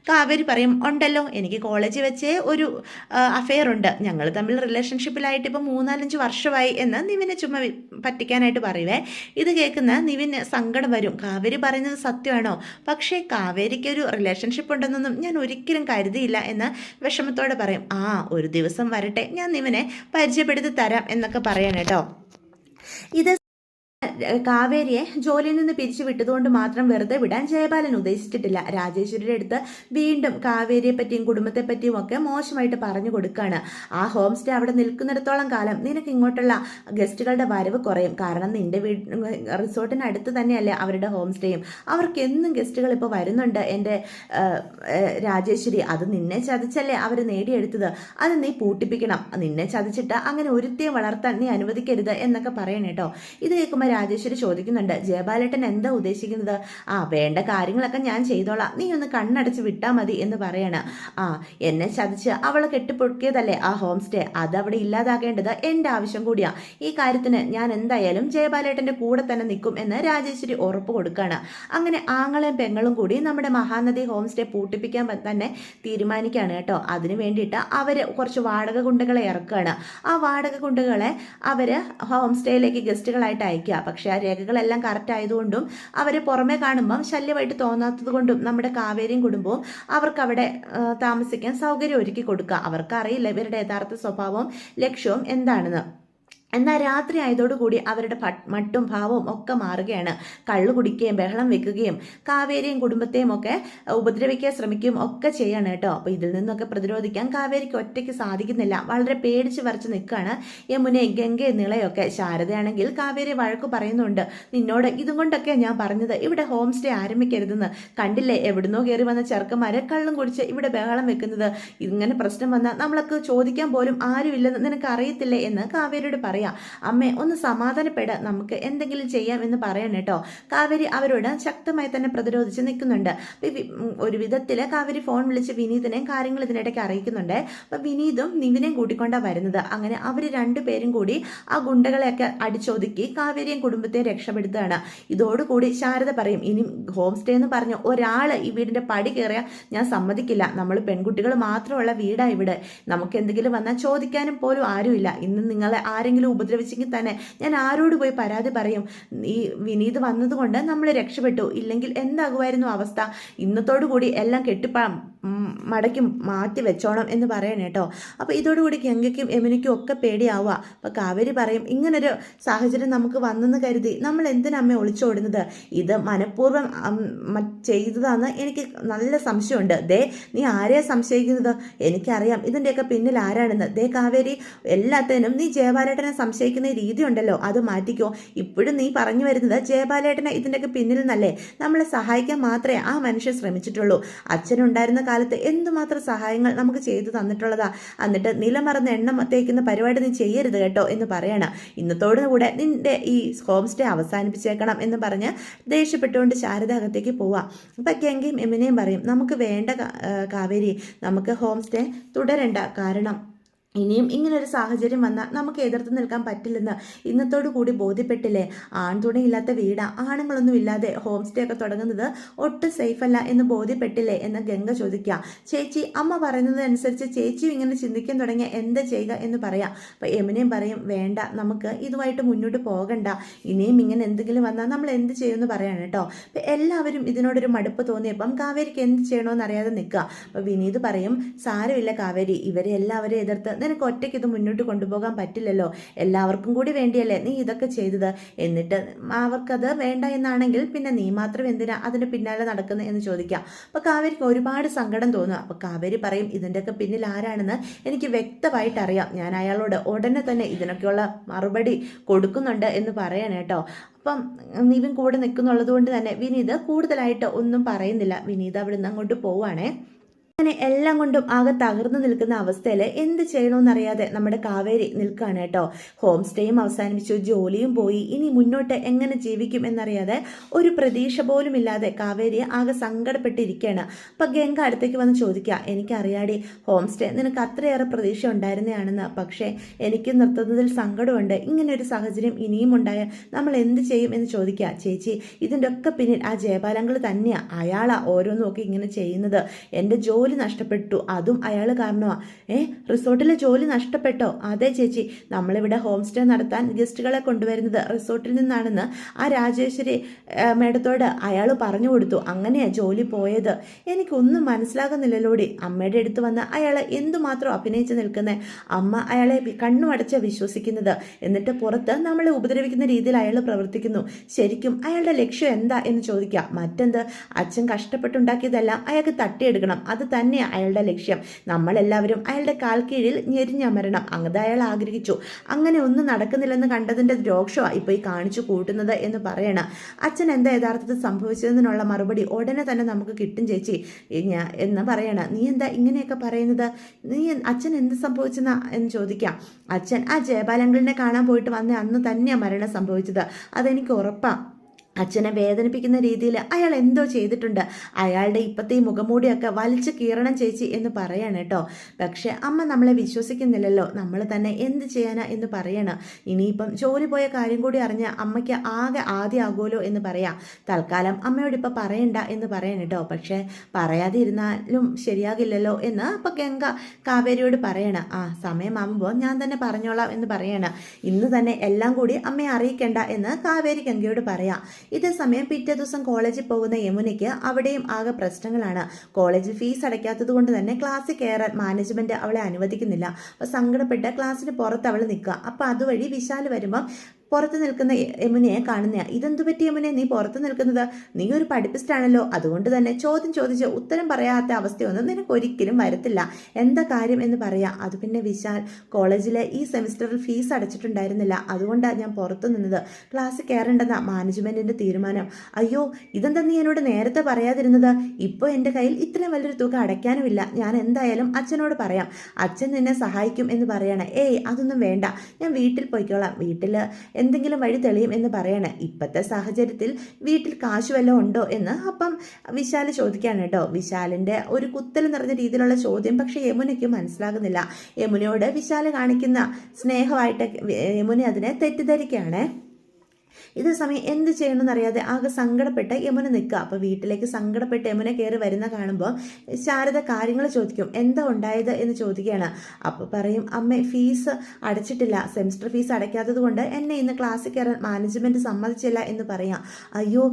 കാവേരി പറയും, ഉണ്ടല്ലോ, എനിക്ക് കോളേജിൽ വെച്ചേ ഒരു അഫെയർ ഉണ്ട്, ഞങ്ങൾ തമ്മിൽ റിലേഷൻഷിപ്പിലായിട്ട് ഇപ്പോൾ 3-4 വർഷമായി എന്ന് നിവിനെ ചുമ്മാ പറ്റിക്കാനായിട്ട് പറയുവേ. ഇത് കേൾക്കുന്ന നിവിന് സങ്കടം വരും. കാവേരി പറയുന്നത് സത്യമാണോ? പക്ഷേ കാവേരിക്കൊരു റിലേഷൻഷിപ്പ് ഉണ്ടെന്നൊന്നും ഞാൻ ഒരിക്കലും കരുതിയില്ല എന്ന് വിഷമത്തോടെ പറയും. ഒരു ദിവസം വരട്ടെ, ഞാൻ നിവിനെ പരിചയപ്പെടുത്തി തരാം എന്നൊക്കെ പറയാൻ കേട്ടോ. ഇത് കാവേരിയെ ജോലിയിൽ നിന്ന് പിരിച്ചു വിട്ടതുകൊണ്ട് മാത്രം വെറുതെ വിടാൻ ജയപാലൻ ഉദ്ദേശിച്ചിട്ടില്ല. രാജേശ്വരിയുടെ അടുത്ത് വീണ്ടും കാവേരിയെ പറ്റിയും കുടുംബത്തെ പറ്റിയും ഒക്കെ മോശമായിട്ട് പറഞ്ഞു കൊടുക്കുകയാണ്. ആ ഹോം സ്റ്റേ അവിടെ നിൽക്കുന്നിടത്തോളം കാലം നിനക്ക് ഇങ്ങോട്ടുള്ള ഗസ്റ്റുകളുടെ വരവ് കുറയും. കാരണം നിന്റെ റിസോർട്ടിനടുത്ത് തന്നെയല്ലേ അവരുടെ ഹോം സ്റ്റേയും. അവർക്ക് എന്നും ഗസ്റ്റുകൾ ഇപ്പോൾ വരുന്നുണ്ട്. എൻ്റെ രാജേശ്വരി, അത് നിന്നെ ചതിച്ചല്ലേ അവർ നേടിയെടുത്തത്, അത് നീ പൂട്ടിപ്പിക്കണം. നിന്നെ ചതിച്ചിട്ട് അങ്ങനെ ഒരുത്തിയെ വളർത്താൻ നീ അനുവദിക്കരുത് എന്നൊക്കെ പറയണം കേട്ടോ. ഇത് കേൾക്കുമ്പോൾ രാജേശ്വരി ചോദിക്കുന്നുണ്ട്, ജയപാലേട്ടൻ എന്താ ഉദ്ദേശിക്കുന്നത്? വേണ്ട കാര്യങ്ങളൊക്കെ ഞാൻ ചെയ്തോളാം, നീ ഒന്ന് കണ്ണടച്ച് വിട്ടാൽ മതി എന്ന് പറയണ. എന്നെ ചതിച്ച് അവൾ കെട്ടിപ്പൊക്കിയതല്ലേ ആ ഹോം സ്റ്റേ, അതവിടെ ഇല്ലാതാക്കേണ്ടത് എൻ്റെ ആവശ്യം കൂടിയാണ്. ഈ കാര്യത്തിന് ഞാൻ എന്തായാലും ജയപാലേട്ടൻ്റെ കൂടെ തന്നെ നിൽക്കും എന്ന് രാജേശ്വരി ഉറപ്പ് കൊടുക്കുകയാണ്. അങ്ങനെ ആങ്ങളെയും പെങ്ങളും കൂടി നമ്മുടെ മഹാനദി ഹോം സ്റ്റേ പൂട്ടിപ്പിക്കാൻ തന്നെ തീരുമാനിക്കുകയാണ് കേട്ടോ. അതിന് വേണ്ടിയിട്ട് അവർ കുറച്ച് വാടക കുണ്ടുകളെ ഇറക്കുകയാണ്. ആ വാടക കുണ്ടുകളെ അവർ ഹോം സ്റ്റേയിലേക്ക് ഗസ്റ്റുകളായിട്ട് അയക്കുക. പക്ഷേ ആ രേഖകളെല്ലാം കറക്റ്റ് ആയതുകൊണ്ടും അവർ പുറമെ കാണുമ്പം ശല്യമായിട്ട് തോന്നാത്തത് കൊണ്ടും നമ്മുടെ കാവേരിയും കുടുംബവും അവർക്കവിടെ താമസിക്കാൻ സൗകര്യം ഒരുക്കി കൊടുക്കുക. അവർക്കറിയില്ല ഇവരുടെ യഥാർത്ഥ സ്വഭാവവും ലക്ഷ്യവും എന്താണെന്ന്. എന്നാൽ രാത്രി ആയതോടുകൂടി അവരുടെ മട്ടും ഭാവവും ഒക്കെ മാറുകയാണ്. കള്ളു കുടിക്കുകയും ബഹളം വെക്കുകയും കാവേരിയും കുടുംബത്തെയും ഒക്കെ ഉപദ്രവിക്കാൻ ശ്രമിക്കുകയും ഒക്കെ ചെയ്യാണ് കേട്ടോ. അപ്പോൾ ഇതിൽ നിന്നൊക്കെ പ്രതിരോധിക്കാൻ കാവേരിക്ക് ഒറ്റയ്ക്ക് സാധിക്കുന്നില്ല. വളരെ പേടിച്ച് വരച്ച് നിൽക്കുകയാണ് യമുനയും ഗംഗയും നിളയൊക്കെ. ശാരദയാണെങ്കിൽ കാവേരി വഴക്കു പറയുന്നുണ്ട്, നിന്നോട് ഇതും കൊണ്ടൊക്കെ ഞാൻ പറഞ്ഞത് ഇവിടെ ഹോം സ്റ്റേ ആരംഭിക്കരുതെന്ന്. കണ്ടില്ലേ എവിടുന്നോ കയറി വന്ന ചെറുക്കന്മാരെ കള്ളും കുടിച്ച് ഇവിടെ ബഹളം വെക്കുന്നത്. ഇങ്ങനെ പ്രശ്നം വന്നാൽ നമ്മളൊക്കെ ചോദിക്കാൻ പോലും ആരുമില്ലെന്ന് നിനക്ക് അറിയത്തില്ലേ എന്ന് കാവേരിയോട് പറയാം. അമ്മേ ഒന്ന് സമാധാനപ്പെടാൻ, നമുക്ക് എന്തെങ്കിലും ചെയ്യാം എന്ന് പറയണം കേട്ടോ. കാവേരി അവരോട് ശക്തമായി തന്നെ പ്രതിരോധിച്ച് നിൽക്കുന്നുണ്ട്. ഒരു വിധത്തില് കാവേരി ഫോൺ വിളിച്ച് വിനീതിനെയും കാര്യങ്ങൾ ഇതിനിടയ്ക്ക് അറിയിക്കുന്നുണ്ട്. അപ്പൊ വിനീതും നിവിനെയും കൂട്ടിക്കൊണ്ടാണ് വരുന്നത്. അങ്ങനെ അവർ രണ്ടുപേരും കൂടി ആ ഗുണ്ടകളെയൊക്കെ അടിച്ചൊതുക്കി കാവേരിയും കുടുംബത്തെയും രക്ഷപ്പെടുത്തുകയാണ്. ഇതോടുകൂടി ശാരദ പറയും, ഇനി ഹോം സ്റ്റേ എന്ന് പറഞ്ഞ് ഒരാള് ഈ വീടിന്റെ പടി കയറിയാൽ ഞാൻ സമ്മതിക്കില്ല. നമ്മൾ പെൺകുട്ടികൾ മാത്രമുള്ള വീടാ ഇവിടെ. നമുക്ക് എന്തെങ്കിലും വന്നാൽ ചോദിക്കാനും പോലും ആരുമില്ല. ഇന്ന് നിങ്ങളെ ആരെങ്കിലും ഉപദ്രവിച്ചെങ്കിൽ തന്നെ ഞാൻ ആരോട് പോയി പരാതി പറയും? ഈ വിനീത് വന്നതുകൊണ്ട് നമ്മൾ രക്ഷപ്പെട്ടു, ഇല്ലെങ്കിൽ എന്താകുമായിരുന്നു അവസ്ഥ? ഇന്നത്തോടു കൂടി എല്ലാം മടക്കി മാറ്റി വെച്ചോണം എന്ന് പറയണേ കേട്ടോ. അപ്പോൾ ഇതോടുകൂടി ഗംഗയ്ക്കും യമുനയ്ക്കും ഒക്കെ പേടിയാവുക. അപ്പോൾ കാവേരി പറയും, ഇങ്ങനൊരു സാഹചര്യം നമുക്ക് വന്നെന്ന് കരുതി നമ്മൾ എന്തിനമ്മ ഒളിച്ചോടുന്നത്? ഇത് മനഃപൂർവ്വം ചെയ്തതാന്ന് എനിക്ക് നല്ല സംശയമുണ്ട്. ദേ നീ ആരെയാ സംശയിക്കുന്നത്? എനിക്കറിയാം ഇതിൻ്റെയൊക്കെ പിന്നിൽ ആരാണെന്ന്. ദേ കാവേരി, എല്ലാത്തിനും നീ ജയബാലേട്ടനെ സംശയിക്കുന്ന രീതി ഉണ്ടല്ലോ, അത് മാറ്റിക്കോ. ഇപ്പോഴും നീ പറഞ്ഞു വരുന്നത് ജയബാലേട്ടനെ ഇതിൻ്റെയൊക്കെ പിന്നിൽ നിന്നല്ലേ? നമ്മളെ സഹായിക്കാൻ മാത്രമേ ആ മനുഷ്യൻ ശ്രമിച്ചിട്ടുള്ളൂ. അച്ഛനുണ്ടായിരുന്ന കാലത്ത് എന്തുമാത്രം സഹായങ്ങൾ നമുക്ക് ചെയ്തു തന്നിട്ടുള്ളതാ. എന്നിട്ട് നിലമറന്ന് എണ്ണം തേക്കുന്ന പരിപാടി നീ ചെയ്യരുത് കേട്ടോ എന്ന് പറയണം. ഇന്നത്തോടുകൂടെ നിന്റെ ഈ ഹോം സ്റ്റേ അവസാനിപ്പിച്ചേക്കണം എന്ന് പറഞ്ഞ് ദേഷ്യപ്പെട്ടുകൊണ്ട് ശാരദ അകത്തേക്ക് പോവാം. അപ്പം ഗംഗയും യമുനയും പറയും, നമുക്ക് വേണ്ട കാവേരി, നമുക്ക് ഹോം സ്റ്റേ തുടരണ്ട. കാരണം ഇനിയും ഇങ്ങനൊരു സാഹചര്യം വന്നാൽ നമുക്ക് എതിർത്ത് നിൽക്കാൻ പറ്റില്ലെന്ന് ഇന്നത്തോടു കൂടി ബോധ്യപ്പെട്ടില്ലേ? ആൺതുണയില്ലാത്ത വീടാ, ആണുങ്ങളൊന്നും ഇല്ലാതെ ഹോം സ്റ്റേ ഒക്കെ തുടങ്ങുന്നത് ഒട്ടും സേഫ് അല്ല എന്ന് ബോധ്യപ്പെട്ടില്ലേ എന്ന് ഗംഗ ചോദിക്കുക. ചേച്ചി, അമ്മ പറയുന്നതനുസരിച്ച് ചേച്ചിയും ഇങ്ങനെ ചിന്തിക്കാൻ തുടങ്ങിയ എന്താ ചെയ്യുക എന്ന് പറയാം. അപ്പം യമുനയും പറയും, വേണ്ട, നമുക്ക് ഇതുമായിട്ട് മുന്നോട്ട് പോകണ്ട. ഇനിയും ഇങ്ങനെ എന്തെങ്കിലും വന്നാൽ നമ്മൾ എന്ത് ചെയ്യുമെന്ന് പറയാണ് കേട്ടോ. അപ്പം എല്ലാവരും ഇതിനോടൊരു മടുപ്പ് തോന്നിയപ്പം കാവേരിക്ക് എന്ത് ചെയ്യണമെന്ന് അറിയാതെ നിൽക്കുക. അപ്പം വിനീത് പറയും, സാരമില്ല കാവേരി, ഇവരെ എല്ലാവരും എതിർത്ത് നിനക്ക് ഒറ്റയ്ക്ക് ഇത് മുന്നോട്ട് കൊണ്ടുപോകാൻ പറ്റില്ലല്ലോ. എല്ലാവർക്കും കൂടി വേണ്ടിയല്ലേ നീ ഇതൊക്കെ ചെയ്തത്. എന്നിട്ട് അവർക്കത് വേണ്ട എന്നാണെങ്കിൽ പിന്നെ നീ മാത്രം എന്തിനാ അതിന് പിന്നാലെ നടക്കുന്നത് എന്ന് ചോദിക്കാം. അപ്പോൾ കാവേരിക്ക് ഒരുപാട് സങ്കടം തോന്നും. അപ്പോൾ കാവേരി പറയും, ഇതിൻ്റെയൊക്കെ പിന്നിൽ ആരാണെന്ന് എനിക്ക് വ്യക്തമായിട്ട് അറിയാം. ഞാൻ അയാളോട് ഉടനെ തന്നെ ഇതിനൊക്കെയുള്ള മറുപടി കൊടുക്കുന്നുണ്ട് എന്ന് പറയണം കേട്ടോ. അപ്പം നിവിൻ കൂടെ നിൽക്കുന്നുള്ളത് കൊണ്ട് തന്നെ വിനീത് കൂടുതലായിട്ട് ഒന്നും പറയുന്നില്ല. വിനീത് അവിടെ നിന്ന് അങ്ങോട്ട് പോവുകയാണേ. അങ്ങനെ എല്ലാം കൊണ്ടും ആകെ തകർന്നു നിൽക്കുന്ന അവസ്ഥയിൽ എന്ത് ചെയ്യണമെന്നറിയാതെ നമ്മുടെ കാവേരി നിൽക്കുകയാണ് കേട്ടോ. ഹോം സ്റ്റേയും അവസാനിപ്പിച്ചു, ജോലിയും പോയി, ഇനി മുന്നോട്ട് എങ്ങനെ ജീവിക്കും എന്നറിയാതെ ഒരു പ്രതീക്ഷ പോലും ഇല്ലാതെ കാവേരി ആകെ സങ്കടപ്പെട്ടിരിക്കുകയാണ്. അപ്പം ഗംഗ അടുത്തേക്ക് വന്ന് ചോദിക്കുക, എനിക്കറിയാടി ഹോം സ്റ്റേ നിനക്ക് അത്രയേറെ പ്രതീക്ഷ ഉണ്ടായിരുന്നതാണെന്ന്, പക്ഷേ എനിക്ക് നിർത്തുന്നതിൽ സങ്കടമുണ്ട്. ഇങ്ങനെ ഒരു സാഹചര്യം ഇനിയും ഉണ്ടായാൽ നമ്മൾ എന്ത് ചെയ്യും എന്ന് ചോദിക്കുക. ചേച്ചി, ഇതിൻ്റെ ഒക്കെ പിന്നിൽ ആ ജയപാലങ്ങൾ തന്നെയാണ്. അയാളാ ഓരോന്നും ഒക്കെ ഇങ്ങനെ ചെയ്യുന്നത്. എൻ്റെ ജോലി നഷ്ടപ്പെട്ടു, അതും അയാൾ കാരണമാണ്. റിസോർട്ടിലെ ജോലി നഷ്ടപ്പെട്ടോ? അതെ ചേച്ചി, നമ്മളിവിടെ ഹോം സ്റ്റേ നടത്താൻ ഗസ്റ്റുകളെ കൊണ്ടുവരുന്നത് റിസോർട്ടിൽ നിന്നാണെന്ന് ആ രാജേശ്വരി മേഡത്തോട് അയാൾ പറഞ്ഞു കൊടുത്തു. അങ്ങനെയാ ജോലി പോയത്. എനിക്കൊന്നും മനസ്സിലാകുന്നില്ലല്ലോടി. അമ്മയുടെ അടുത്ത് വന്ന് അയാൾ എന്തുമാത്രം അഭിനയിച്ച് നിൽക്കുന്നത്. അമ്മ അയാളെ കണ്ണുമടച്ച് വിശ്വസിക്കുന്നത്, എന്നിട്ട് പുറത്ത് നമ്മളെ ഉപദ്രവിക്കുന്ന രീതിയിൽ അയാൾ പ്രവർത്തിക്കുന്നു. ശരിക്കും അയാളുടെ ലക്ഷ്യം എന്താ എന്ന് ചോദിക്കുക. മറ്റെന്ത്, അച്ഛൻ കഷ്ടപ്പെട്ടുണ്ടാക്കിയതെല്ലാം അയാൾക്ക് തട്ടിയെടുക്കണം, അത് തന്നെയാണ് അയാളുടെ ലക്ഷ്യം. നമ്മളെല്ലാവരും അയാളുടെ കാൽ കീഴിൽ ഞെരിഞ്ഞമരണം, അങ്ങനെ അയാൾ ആഗ്രഹിച്ചു. അങ്ങനെ ഒന്നും നടക്കുന്നില്ലെന്ന് കണ്ടതിൻ്റെ രോക്ഷമാണ് ഇപ്പോൾ ഈ കാണിച്ചു കൂട്ടുന്നത് എന്ന് പറയണം. അച്ഛൻ എന്താ യഥാർത്ഥത്തിൽ സംഭവിച്ചതിനുള്ള മറുപടി ഉടനെ തന്നെ നമുക്ക് കിട്ടും ചേച്ചി എന്ന് പറയണം. നീ എന്താ ഇങ്ങനെയൊക്കെ പറയുന്നത്? നീ അച്ഛൻ എന്ത് സംഭവിച്ചെന്നാ എന്ന് ചോദിക്കാം. അച്ഛൻ ആ ജയപാലങ്കിളിനെ കാണാൻ പോയിട്ട് വന്ന അന്ന് തന്നെയാണ് മരണം സംഭവിച്ചത്, അതെനിക്ക് ഉറപ്പാണ്. അച്ഛനെ വേദനിപ്പിക്കുന്ന രീതിയിൽ അയാൾ എന്തോ ചെയ്തിട്ടുണ്ട്, അയാളുടെ ഇപ്പോഴത്തെ ഈ മുഖംമൂടിയൊക്കെ വലിച്ചു കീറണം ചേച്ചി എന്ന് പറയാണ് കേട്ടോ. പക്ഷേ അമ്മ നമ്മളെ വിശ്വസിക്കുന്നില്ലല്ലോ, നമ്മൾ തന്നെ എന്ത് ചെയ്യാനാ എന്ന് പറയണം. ഇനിയിപ്പം ജോലി പോയ കാര്യം കൂടി അറിഞ്ഞ അമ്മയ്ക്ക് ആകെ ആദ്യമാകുമല്ലോ എന്ന് പറയാം. തൽക്കാലം അമ്മയോട് ഇപ്പം പറയണ്ട എന്ന് പറയണം കേട്ടോ. പക്ഷേ പറയാതെ ഇരുന്നാലും ശരിയാകില്ലല്ലോ എന്ന് അപ്പം ഗംഗ കാവേരിയോട് പറയണം. സമയമാകുമ്പോൾ ഞാൻ തന്നെ പറഞ്ഞോളാം എന്ന് പറയണം. ഇന്ന് തന്നെ എല്ലാം കൂടി അമ്മയെ അറിയിക്കേണ്ട എന്ന് കാവേരി ഗംഗയോട് പറയാം. ഇതേ സമയം പിറ്റേ ദിവസം കോളേജിൽ പോകുന്ന യമുനയ്ക്ക് അവിടെയും ആകെ പ്രശ്നങ്ങളാണ്. കോളേജിൽ ഫീസ് അടയ്ക്കാത്തത് കൊണ്ട് തന്നെ ക്ലാസ്സിൽ കയറാൻ മാനേജ്മെന്റ് അവളെ അനുവദിക്കുന്നില്ല. അപ്പോൾ സങ്കടപ്പെട്ട് ക്ലാസ്സിന് പുറത്ത് അവൾ നിൽക്കുക. അപ്പോൾ അതുവഴി വിശാൽ വരുമ്പം പുറത്ത് നിൽക്കുന്ന യമുനയെ കാണുന്ന, ഇതെന്തു പറ്റി യമുനെ, നീ പുറത്ത് നിൽക്കുന്നത്? നീ ഒരു പഠിപ്പിസ്റ്റാണല്ലോ, അതുകൊണ്ട് തന്നെ ചോദ്യം ചോദിച്ച് ഉത്തരം പറയാത്ത അവസ്ഥയൊന്നും നിനക്ക് ഒരിക്കലും വരത്തില്ല. എന്താ കാര്യം എന്ന് പറയാം. അത് പിന്നെ വിശാൽ, കോളേജിലെ ഈ സെമിസ്റ്ററിൽ ഫീസ് അടച്ചിട്ടുണ്ടായിരുന്നില്ല, അതുകൊണ്ടാണ് ഞാൻ പുറത്തു നിന്നത്. ക്ലാസ്സിൽ കയറേണ്ടെന്ന മാനേജ്മെന്റിന്റെ തീരുമാനം. അയ്യോ, ഇതെന്താ നീ എന്നോട് നേരത്തെ പറയാതിരുന്നത്? ഇപ്പോൾ എൻ്റെ കയ്യിൽ ഇത്രയും വലിയൊരു തുക അടയ്ക്കാനുമില്ല. ഞാൻ എന്തായാലും അച്ഛനോട് പറയാം, അച്ഛൻ നിന്നെ സഹായിക്കും എന്ന് പറയണേ. അതൊന്നും വേണ്ട, ഞാൻ വീട്ടിൽ പോയിക്കോളാം, വീട്ടിൽ എന്തെങ്കിലും വഴി തെളിയും എന്ന് പറയണേ. ഇപ്പോഴത്തെ സാഹചര്യത്തിൽ വീട്ടിൽ കാശ് വല്ലതും ഉണ്ടോ എന്ന് അപ്പം വിശാൽ ചോദിക്കുകയാണ് കേട്ടോ. വിശാലിൻ്റെ ഒരു കുത്തൽ നിറഞ്ഞ രീതിയിലുള്ള ചോദ്യം പക്ഷേ യമുനയ്ക്ക് മനസ്സിലാകുന്നില്ല. യമുനയോട് വിശാൽ കാണിക്കുന്ന സ്നേഹമായിട്ട് യമുന അതിനെ തെറ്റിദ്ധരിക്കുകയാണ്. ഇതേ സമയം എന്ത് ചെയ്യണമെന്നറിയാതെ ആകെ സങ്കടപ്പെട്ട് യമുന നിൽക്കുക. അപ്പോൾ വീട്ടിലേക്ക് സങ്കടപ്പെട്ട് യമുന കയറി വരുന്ന കാണുമ്പോൾ ശാരദ കാര്യങ്ങൾ ചോദിക്കും. എന്താ ഉണ്ടായത് എന്ന് ചോദിക്കുകയാണ്. അപ്പോൾ പറയും, അമ്മ ഫീസ് അടച്ചിട്ടില്ല, സെമിസ്റ്റർ ഫീസ് അടയ്ക്കാത്തത് കൊണ്ട് എന്നെ ഇന്ന് ക്ലാസ്സിൽ കയറാൻ മാനേജ്മെൻറ്റ് സമ്മതിച്ചില്ല എന്ന് പറയാം. അയ്യോ,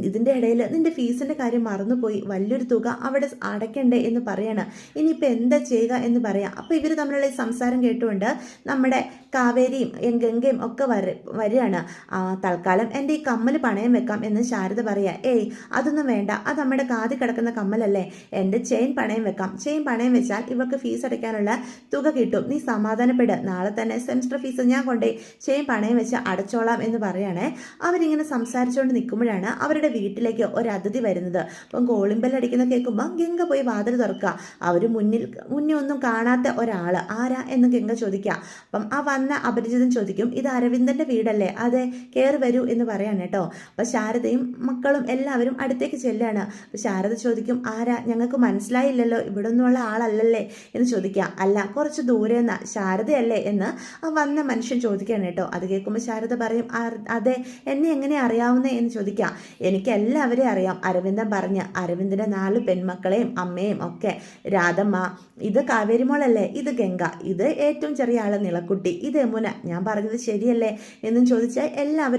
ഇതിൻ്റെ ഇടയിൽ നിൻ്റെ ഫീസിൻ്റെ കാര്യം മറന്നുപോയി, വലിയൊരു തുക അവിടെ അടയ്ക്കണ്ടേ എന്ന് പറയാണ്. ഇനിയിപ്പോൾ എന്താ ചെയ്യുക എന്ന് പറയാം. അപ്പോൾ ഇവർ തമ്മിലുള്ള ഈ സംസാരം കേട്ടുകൊണ്ട് നമ്മുടെ കാവേരിയും ഗംഗയും ഒക്കെ വരികയാണ്. തൽക്കാലം എൻ്റെ ഈ കമ്മൽ പണയം വെക്കാം എന്ന് ശാരദ പറയാ. അതൊന്നും വേണ്ട, അത് നമ്മുടെ കാതിൽ കിടക്കുന്ന കമ്മലല്ലേ, എൻ്റെ ചെയിൻ പണയം വെക്കാം. ചെയിൻ പണയം വെച്ചാൽ ഇവർക്ക് ഫീസ് അടയ്ക്കാനുള്ള തുക കിട്ടും, നീ സമാധാനപ്പെട്, നാളെ തന്നെ സെമിസ്റ്റർ ഫീസ് ഞാൻ കൊണ്ടേ ചെയിൻ പണയം വെച്ച് അടച്ചോളാം എന്ന് പറയുകയാണേ. അവരിങ്ങനെ സംസാരിച്ചുകൊണ്ട് നിൽക്കുമ്പോഴാണ് അവരുടെ വീട്ടിലേക്ക് ഒരു അതിഥി വരുന്നത്. അപ്പം കോളിംഗ് ബെൽ അടിക്കുന്ന കേൾക്കുമ്പോൾ ഗംഗ പോയി വാതിൽ തുറക്കുക. അവർ മുന്നേ ഒന്നും കാണാത്ത ഒരാൾ ആരാ എന്ന് ഗംഗ ചോദിക്കുക. അപ്പം ആ വന്ന അപരിചിതൻ ചോദിക്കും, ഇത് അരവിന്ദൻ്റെ വീടല്ലേ? അതെ, കയറി വരൂ എന്ന് പറയാണ് കേട്ടോ. അപ്പോൾ ശാരദയും മക്കളും എല്ലാവരും അടുത്തേക്ക് ചെല്ലാണ്. അപ്പോൾ ശാരദ ചോദിക്കും, ആരാ, ഞങ്ങൾക്ക് മനസ്സിലായില്ലല്ലോ, ഇവിടെ ഒന്നുമുള്ള ആളല്ലല്ലേ എന്ന് ചോദിക്കുക. അല്ല, കുറച്ച് ദൂരെ നിന്നാ, ശാരദയല്ലേ എന്ന് വന്ന മനുഷ്യൻ ചോദിക്കുകയാണ് കേട്ടോ. അത് കേൾക്കുമ്പോൾ ശാരദ പറയും, അതെ, എന്നെ എങ്ങനെ അറിയാവുന്നേ എന്ന് ചോദിക്കുക. എനിക്ക് എല്ലാവരെയും അറിയാം, അരവിന്ദൻ പറഞ്ഞ്, അരവിന്ദൻ്റെ 4 പെൺമക്കളെയും അമ്മയും ഒക്കെ. രാധമ്മ, ഇത് കാവേരിമോളല്ലേ, ഇത് ഗംഗ, ഇത് ഏറ്റവും ചെറിയ ആള് നിളക്കുട്ടി, ഇത് യമുന, ഞാൻ പറഞ്ഞത് ശരിയല്ലേ എന്നും ചോദിച്ചാൽ എല്ലാവരും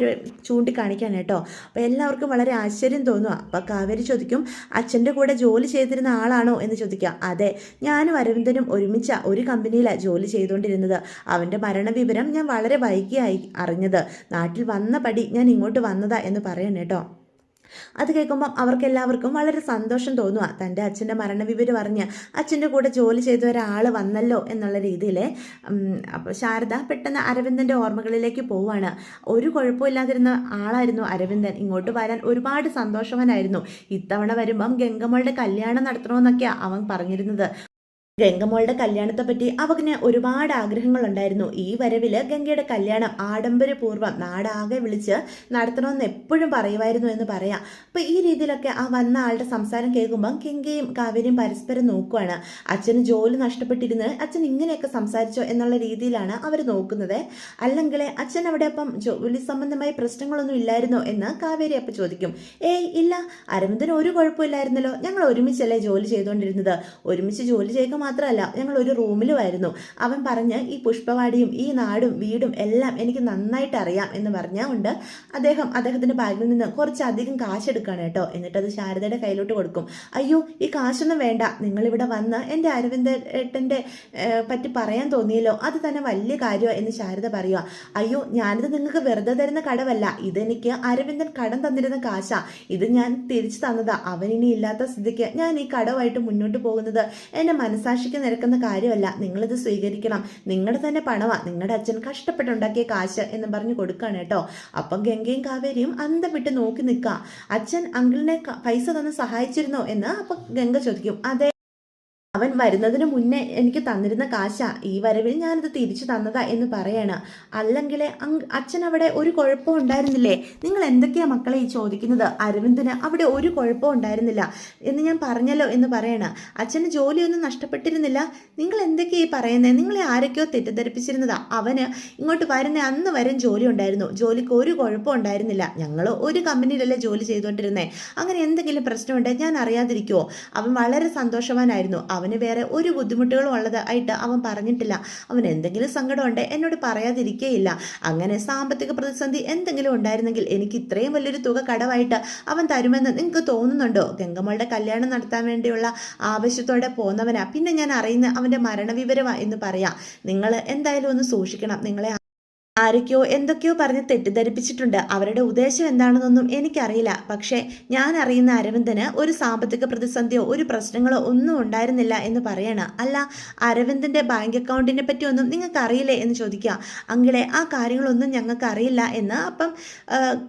ചൂണ്ടിക്കാണിക്കാൻ കേട്ടോ. അപ്പോൾ എല്ലാവർക്കും വളരെ ആശ്ചര്യം തോന്നുക. അപ്പോൾ കാവേരി ചോദിക്കും, അച്ഛൻ്റെ കൂടെ ജോലി ചെയ്തിരുന്ന ആളാണോ എന്ന് ചോദിക്കുക. അതെ, ഞാനും അരവിന്ദനും ഒരുമിച്ച ഒരു കമ്പനിയിലാണ് ജോലി ചെയ്തുകൊണ്ടിരുന്നത്. അവൻ്റെ മരണവിവരം ഞാൻ വളരെ വൈകിയായി അറിഞ്ഞത്. നാട്ടിൽ വന്ന പടി ഞാൻ ഇങ്ങോട്ട് വന്നതാ എന്ന് പറയണം കേട്ടോ. അത് കേൾക്കുമ്പം അവർക്കെല്ലാവർക്കും വളരെ സന്തോഷം തോന്നുക. തൻ്റെ അച്ഛൻ്റെ മരണവിവരം അറിഞ്ഞ് അച്ഛൻ്റെ കൂടെ ജോലി ചെയ്ത ഒരാൾ വന്നല്ലോ എന്നുള്ള രീതിയിൽ. അപ്പോൾ ശാരദ പെട്ടെന്ന് അരവിന്ദൻ്റെ ഓർമ്മകളിലേക്ക് പോവുകയാണ്. ഒരു കുഴപ്പമില്ലാതിരുന്ന ആളായിരുന്നു അരവിന്ദൻ. ഇങ്ങോട്ട് വരാൻ ഒരുപാട് സന്തോഷവാനായിരുന്നു. ഇത്തവണ വരുമ്പം ഗംഗമ്മളുടെ കല്യാണം നടത്തണമെന്നൊക്കെയാണ് അവൻ പറഞ്ഞിരുന്നത്. ഗംഗമോളുടെ കല്യാണത്തെ പറ്റി അവന് ഒരുപാട് ആഗ്രഹങ്ങളുണ്ടായിരുന്നു. ഈ വരവിൽ ഗംഗയുടെ കല്യാണം ആഡംബരപൂർവ്വം നാടാകെ വിളിച്ച് നടത്തണമെന്ന് എപ്പോഴും പറയുമായിരുന്നു എന്ന് പറയാം. അപ്പോൾ ഈ രീതിയിലൊക്കെ ആ വന്ന ആളുടെ സംസാരം കേൾക്കുമ്പം ഗംഗയും കാവേരിയും പരസ്പരം നോക്കുവാണ്. അച്ഛന് ജോലി നഷ്ടപ്പെട്ടിരുന്ന് അച്ഛൻ ഇങ്ങനെയൊക്കെ സംസാരിച്ചോ എന്നുള്ള രീതിയിലാണ് അവർ നോക്കുന്നത്. അല്ലെങ്കിൽ അച്ഛൻ അവിടെ അപ്പം ജോലി സംബന്ധമായ പ്രശ്നങ്ങളൊന്നും ഇല്ലായിരുന്നോ എന്ന് കാവേരി അപ്പം ചോദിക്കും. ഇല്ല, അരവിന്ദന് ഒരു കുഴപ്പമില്ലായിരുന്നല്ലോ, ഞങ്ങൾ ഒരുമിച്ചല്ലേ ജോലി ചെയ്തുകൊണ്ടിരുന്നത്, ഒരുമിച്ച് ജോലി ചെയ്യുക മാത്രമല്ല ഞങ്ങൾ ഒരു റൂമിലുമായിരുന്നു. അവൻ പറഞ്ഞ്, ഈ പുഷ്പവാടിയും ഈ നാടും വീടും എല്ലാം എനിക്ക് നന്നായിട്ട് അറിയാം എന്ന് പറഞ്ഞുകൊണ്ട് അദ്ദേഹത്തിൻ്റെ ബാഗിൽ നിന്ന് കുറച്ചധികം കാശെടുക്കുകയാണ് കേട്ടോ. എന്നിട്ടത് ശാരദയുടെ കയ്യിലോട്ട് കൊടുക്കും. അയ്യോ, ഈ കാശൊന്നും വേണ്ട, നിങ്ങളിവിടെ വന്ന് എൻ്റെ അരവിന്ദേട്ടൻ്റെ പറ്റി പറയാൻ തോന്നിയല്ലോ, അത് തന്നെ വലിയ കാര്യമോ എന്ന് ശാരദ പറയുക. അയ്യോ, ഞാനിത് നിങ്ങൾക്ക് വെറുതെ തരുന്ന കടമല്ല, ഇതെനിക്ക് അരവിന്ദൻ കടം തന്നിരുന്ന കാശാ, ഇത് ഞാൻ തിരിച്ചു തന്നതാ. അവനിനി ഇല്ലാത്ത സ്ഥിതിക്ക് ഞാൻ ഈ കടമായിട്ട് മുന്നോട്ട് പോകുന്നത് എൻ്റെ മനസ്സാക്ഷിക്ക് നിരക്കുന്ന കാര്യമല്ല, നിങ്ങളിത് സ്വീകരിക്കണം, നിങ്ങളുടെ തന്നെ പണമാണ്, നിങ്ങളുടെ അച്ഛൻ കഷ്ടപ്പെട്ടുണ്ടാക്കിയ കാശ് എന്ന് പറഞ്ഞു കൊടുക്കുകയാണ് കേട്ടോ. അപ്പം ഗംഗയും കാവേരിയും അന്തം വിട്ട് നോക്കി നിൽക്കുക. അച്ഛൻ അങ്കിളിനെ പൈസ തന്ന് സഹായിച്ചിരുന്നോ എന്ന് അപ്പം ഗംഗ ചോദിക്കും. അതെ, അവൻ വരുന്നതിന് മുന്നേ എനിക്ക് തന്നിരുന്ന കാശാ, ഈ വരവിൽ ഞാനിത് തിരിച്ചു തന്നതാ എന്ന് പറയണ. അല്ലെങ്കിൽ അച്ഛൻ അവിടെ ഒരു കുഴപ്പവും ഉണ്ടായിരുന്നില്ലേ? നിങ്ങൾ എന്തൊക്കെയാ മക്കളെ ഈ ചോദിക്കുന്നത്? അരവിന്ദന് അവിടെ ഒരു കുഴപ്പവും ഉണ്ടായിരുന്നില്ല എന്ന് ഞാൻ പറഞ്ഞല്ലോ എന്ന് പറയണ. അച്ഛന് ജോലിയൊന്നും നഷ്ടപ്പെട്ടിരുന്നില്ല. നിങ്ങൾ എന്തൊക്കെയാ ഈ പറയുന്നത്? നിങ്ങളെ ആരൊക്കെയോ തെറ്റിദ്ധരിപ്പിച്ചിരുന്നതാ. അവന് ഇങ്ങോട്ട് വരുന്ന അന്ന് വരെ ജോലി ഉണ്ടായിരുന്നു, ജോലിക്ക് ഒരു കുഴപ്പവും ഉണ്ടായിരുന്നില്ല. ഞങ്ങൾ ഒരു കമ്പനിയിലല്ലേ ജോലി ചെയ്തുകൊണ്ടിരുന്നേ. അങ്ങനെ എന്തെങ്കിലും പ്രശ്നമുണ്ടെങ്കിൽ ഞാൻ അറിയാതിരിക്കുമോ? അവൻ വളരെ സന്തോഷവാനായിരുന്നു. അവന് വേറെ ഒരു ബുദ്ധിമുട്ടുകളും ഉള്ളതായിട്ട് അവൻ പറഞ്ഞിട്ടില്ല. അവൻ എന്തെങ്കിലും സങ്കടമുണ്ട് എന്നോട് പറയാതിരിക്കേയില്ല. അങ്ങനെ സാമ്പത്തിക പ്രതിസന്ധി എന്തെങ്കിലും ഉണ്ടായിരുന്നെങ്കിൽ എനിക്ക് ഇത്രയും വലിയൊരു തുക കടമായിട്ട് അവൻ തരുമെന്ന് നിങ്ങൾക്ക് തോന്നുന്നുണ്ടോ? ഗംഗമ്മളുടെ കല്യാണം നടത്താൻ വേണ്ടിയുള്ള ആവശ്യത്തോടെ പോന്നവനാ. പിന്നെ ഞാൻ അറിയുന്ന അവൻ്റെ മരണവിവരമാ എന്ന് പറയാം. നിങ്ങൾ എന്തായാലും ഒന്ന് സൂക്ഷിക്കണം. നിങ്ങളെ ആരൊക്കെയോ എന്തൊക്കെയോ പറഞ്ഞ് തെറ്റിദ്ധരിപ്പിച്ചിട്ടുണ്ട്. അവരുടെ ഉദ്ദേശം എന്താണെന്നൊന്നും എനിക്കറിയില്ല. പക്ഷേ ഞാൻ അറിയുന്ന അരവിന്ദന് ഒരു സാമ്പത്തിക പ്രതിസന്ധിയോ ഒരു പ്രശ്നങ്ങളോ ഒന്നും ഉണ്ടായിരുന്നില്ല എന്ന് പറയണം. അല്ല, അരവിന്ദൻ്റെ ബാങ്ക് അക്കൗണ്ടിനെ പറ്റിയൊന്നും നിങ്ങൾക്ക് അറിയില്ലേ എന്ന് ചോദിക്കുക. അങ്കിളെ, ആ കാര്യങ്ങളൊന്നും ഞങ്ങൾക്ക് അറിയില്ല എന്ന് അപ്പം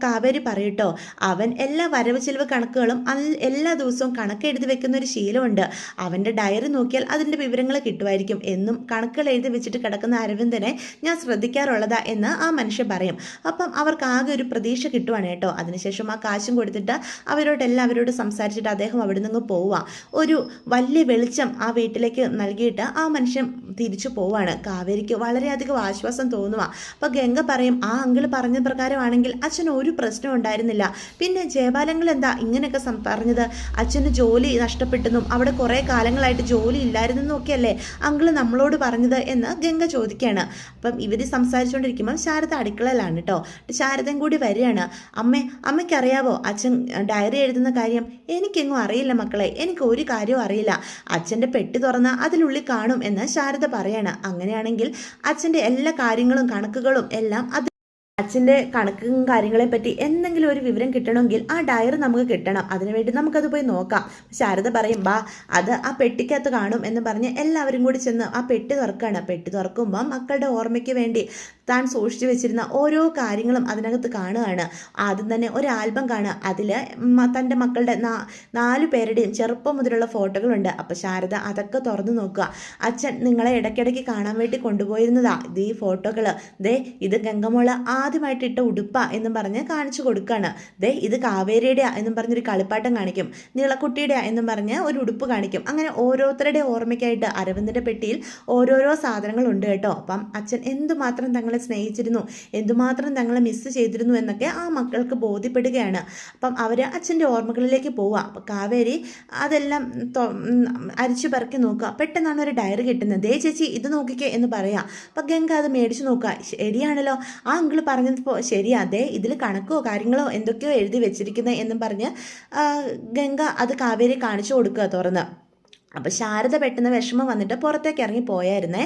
കാവേരി പറയട്ടോ. അവൻ എല്ലാ വരവ് ചിലവ് കണക്കുകളും എല്ലാ ദിവസവും കണക്ക് എഴുതി വെക്കുന്ന ഒരു ശീലമുണ്ട്. അവൻ്റെ ഡയറി നോക്കിയാൽ അതിൻ്റെ വിവരങ്ങൾ കിട്ടുമായിരിക്കും. എന്നും കണക്കുകൾ എഴുതി വെച്ചിട്ട് കിടക്കുന്ന അരവിന്ദനെ ഞാൻ ശ്രദ്ധിക്കാറുള്ളതാ എന്ന് ആ മനുഷ്യൻ പറയും. അപ്പം അവർക്ക് ആകെ ഒരു പ്രതീക്ഷ കിട്ടുവാണ് കേട്ടോ. അതിനുശേഷം ആ കാശും കൊടുത്തിട്ട് അവരോട് സംസാരിച്ചിട്ട് അദ്ദേഹം അവിടെ നിന്ന് പോവുക. ഒരു വലിയ വെളിച്ചം ആ വീട്ടിലേക്ക് നൽകിയിട്ട് ആ മനുഷ്യൻ തിരിച്ചു പോവാണ്. കാവേരിക്ക് വളരെയധികം ആശ്വാസം തോന്നുക. അപ്പം ഗംഗ പറയും, ആ അങ്കിൾ പറഞ്ഞ പ്രകാരമാണെങ്കിൽ അച്ഛന് ഒരു പ്രശ്നം ഉണ്ടായിരുന്നില്ല. പിന്നെ ജയബാലങ്ങൾ എന്താ ഇങ്ങനെയൊക്കെ പറഞ്ഞത്? അച്ഛന് ജോലി നഷ്ടപ്പെട്ടെന്നും അവിടെ കുറേ കാലങ്ങളായിട്ട് ജോലി ഇല്ലായിരുന്നെന്നും ഒക്കെയല്ലേ അങ്കിള് നമ്മളോട് പറഞ്ഞത് എന്ന് ഗംഗ ചോദിക്കുകയാണ്. അപ്പം ഇവർ സംസാരിച്ചുകൊണ്ടിരിക്കുമ്പോൾ ശാരദ അടുക്കളയിലാണ് കേട്ടോ. ശാരദയും കൂടി വരികയാണ്. അമ്മയ്ക്കറിയാവോ അച്ഛൻ ഡയറി എഴുതുന്ന കാര്യം? എനിക്കെങ്ങും അറിയില്ല മക്കളെ, എനിക്ക് ഒരു കാര്യവും അറിയില്ല. അച്ഛൻ്റെ പെട്ടി തുറന്ന് അതിനുള്ളിൽ കാണും എന്ന് ശാരദ പറയാണ്. അങ്ങനെയാണെങ്കിൽ അച്ഛൻ്റെ എല്ലാ കാര്യങ്ങളും കണക്കുകളും എല്ലാം അച്ഛൻ്റെ കണക്കും കാര്യങ്ങളെ പറ്റി എന്തെങ്കിലും ഒരു വിവരം കിട്ടണമെങ്കിൽ ആ ഡയറി നമുക്ക് കിട്ടണം. അതിനുവേണ്ടി നമുക്കത് പോയി നോക്കാം. ശാരദ പറയും, ബാ, അത് ആ പെട്ടിക്കകത്ത് കാണും എന്ന് പറഞ്ഞ് എല്ലാവരും കൂടി ചെന്ന് ആ പെട്ടി തുറക്കുകയാണ്. പെട്ടി തുറക്കുമ്പോൾ മക്കളുടെ ഓർമ്മയ്ക്ക് വേണ്ടി താൻ സൂക്ഷിച്ചു വെച്ചിരുന്ന ഓരോ കാര്യങ്ങളും അതിനകത്ത് കാണുകയാണ്. ആദ്യം തന്നെ ഒരു ആൽബം കാണുക. അതിൽ തൻ്റെ മക്കളുടെ 4 പേരുടെയും ചെറുപ്പം മുതലുള്ള ഫോട്ടോകളുണ്ട്. അപ്പോൾ ശാരദ അതൊക്കെ തുറന്നു നോക്കുക. അച്ഛൻ നിങ്ങളെ ഇടയ്ക്കിടയ്ക്ക് കാണാൻ വേണ്ടി കൊണ്ടുപോയിരുന്നതാ ഈ ഫോട്ടോകൾ. ഇത് ഗംഗമോള് ആദ്യമായിട്ട് ഇട്ട ഉടുപ്പാ എന്നും പറഞ്ഞ് കാണിച്ചു കൊടുക്കുകയാണ്. ഇത് കാവേരിയുടെയാ എന്നും പറഞ്ഞൊരു കളിപ്പാട്ടം കാണിക്കും. നീളക്കുട്ടിയുടെയാ എന്നും പറഞ്ഞ് ഒരു ഉടുപ്പ് കാണിക്കും. അങ്ങനെ ഓരോരുത്തരുടെ ഓർമ്മയ്ക്കായിട്ട് അരവിന്ദൻ്റെ പെട്ടിയിൽ ഓരോരോ സാധനങ്ങളുണ്ട് കേട്ടോ. അപ്പം അച്ഛൻ എന്തുമാത്രം തങ്ങളെ സ്നേഹിച്ചിരുന്നു, എന്തുമാത്രം തങ്ങളെ മിസ് ചെയ്തിരുന്നു എന്നൊക്കെ ആ മക്കൾക്ക് ബോധ്യപ്പെടുകയാണ്. അപ്പം അവർ അച്ഛൻ്റെ ഓർമ്മകളിലേക്ക് പോവുക. അപ്പം കാവേരി അതെല്ലാം അരിച്ചു പറക്കി നോക്കുക. പെട്ടെന്നാണ് ഒരു ഡയറി കിട്ടുന്നത്. ചേച്ചി ഇത് നോക്കിക്കേ എന്ന് പറയാം. അപ്പം ഗംഗ അത് മേടിച്ചു നോക്കുക. ശരിയാണല്ലോ, ആ അങ്കിൾ പറഞ്ഞപ്പോൾ ശരിയാ, ഇതിൽ കണക്കോ കാര്യങ്ങളോ എന്തൊക്കെയോ എഴുതി വെച്ചിരിക്കുന്നത് എന്നും പറഞ്ഞ് ഗംഗ അത് കാവേരി കാണിച്ചു കൊടുക്കുക തുറന്ന്. അപ്പോൾ ശാരദ പെട്ടെന്ന് വിഷമം വന്നിട്ട് പുറത്തേക്ക് ഇറങ്ങി പോയായിരുന്നേ.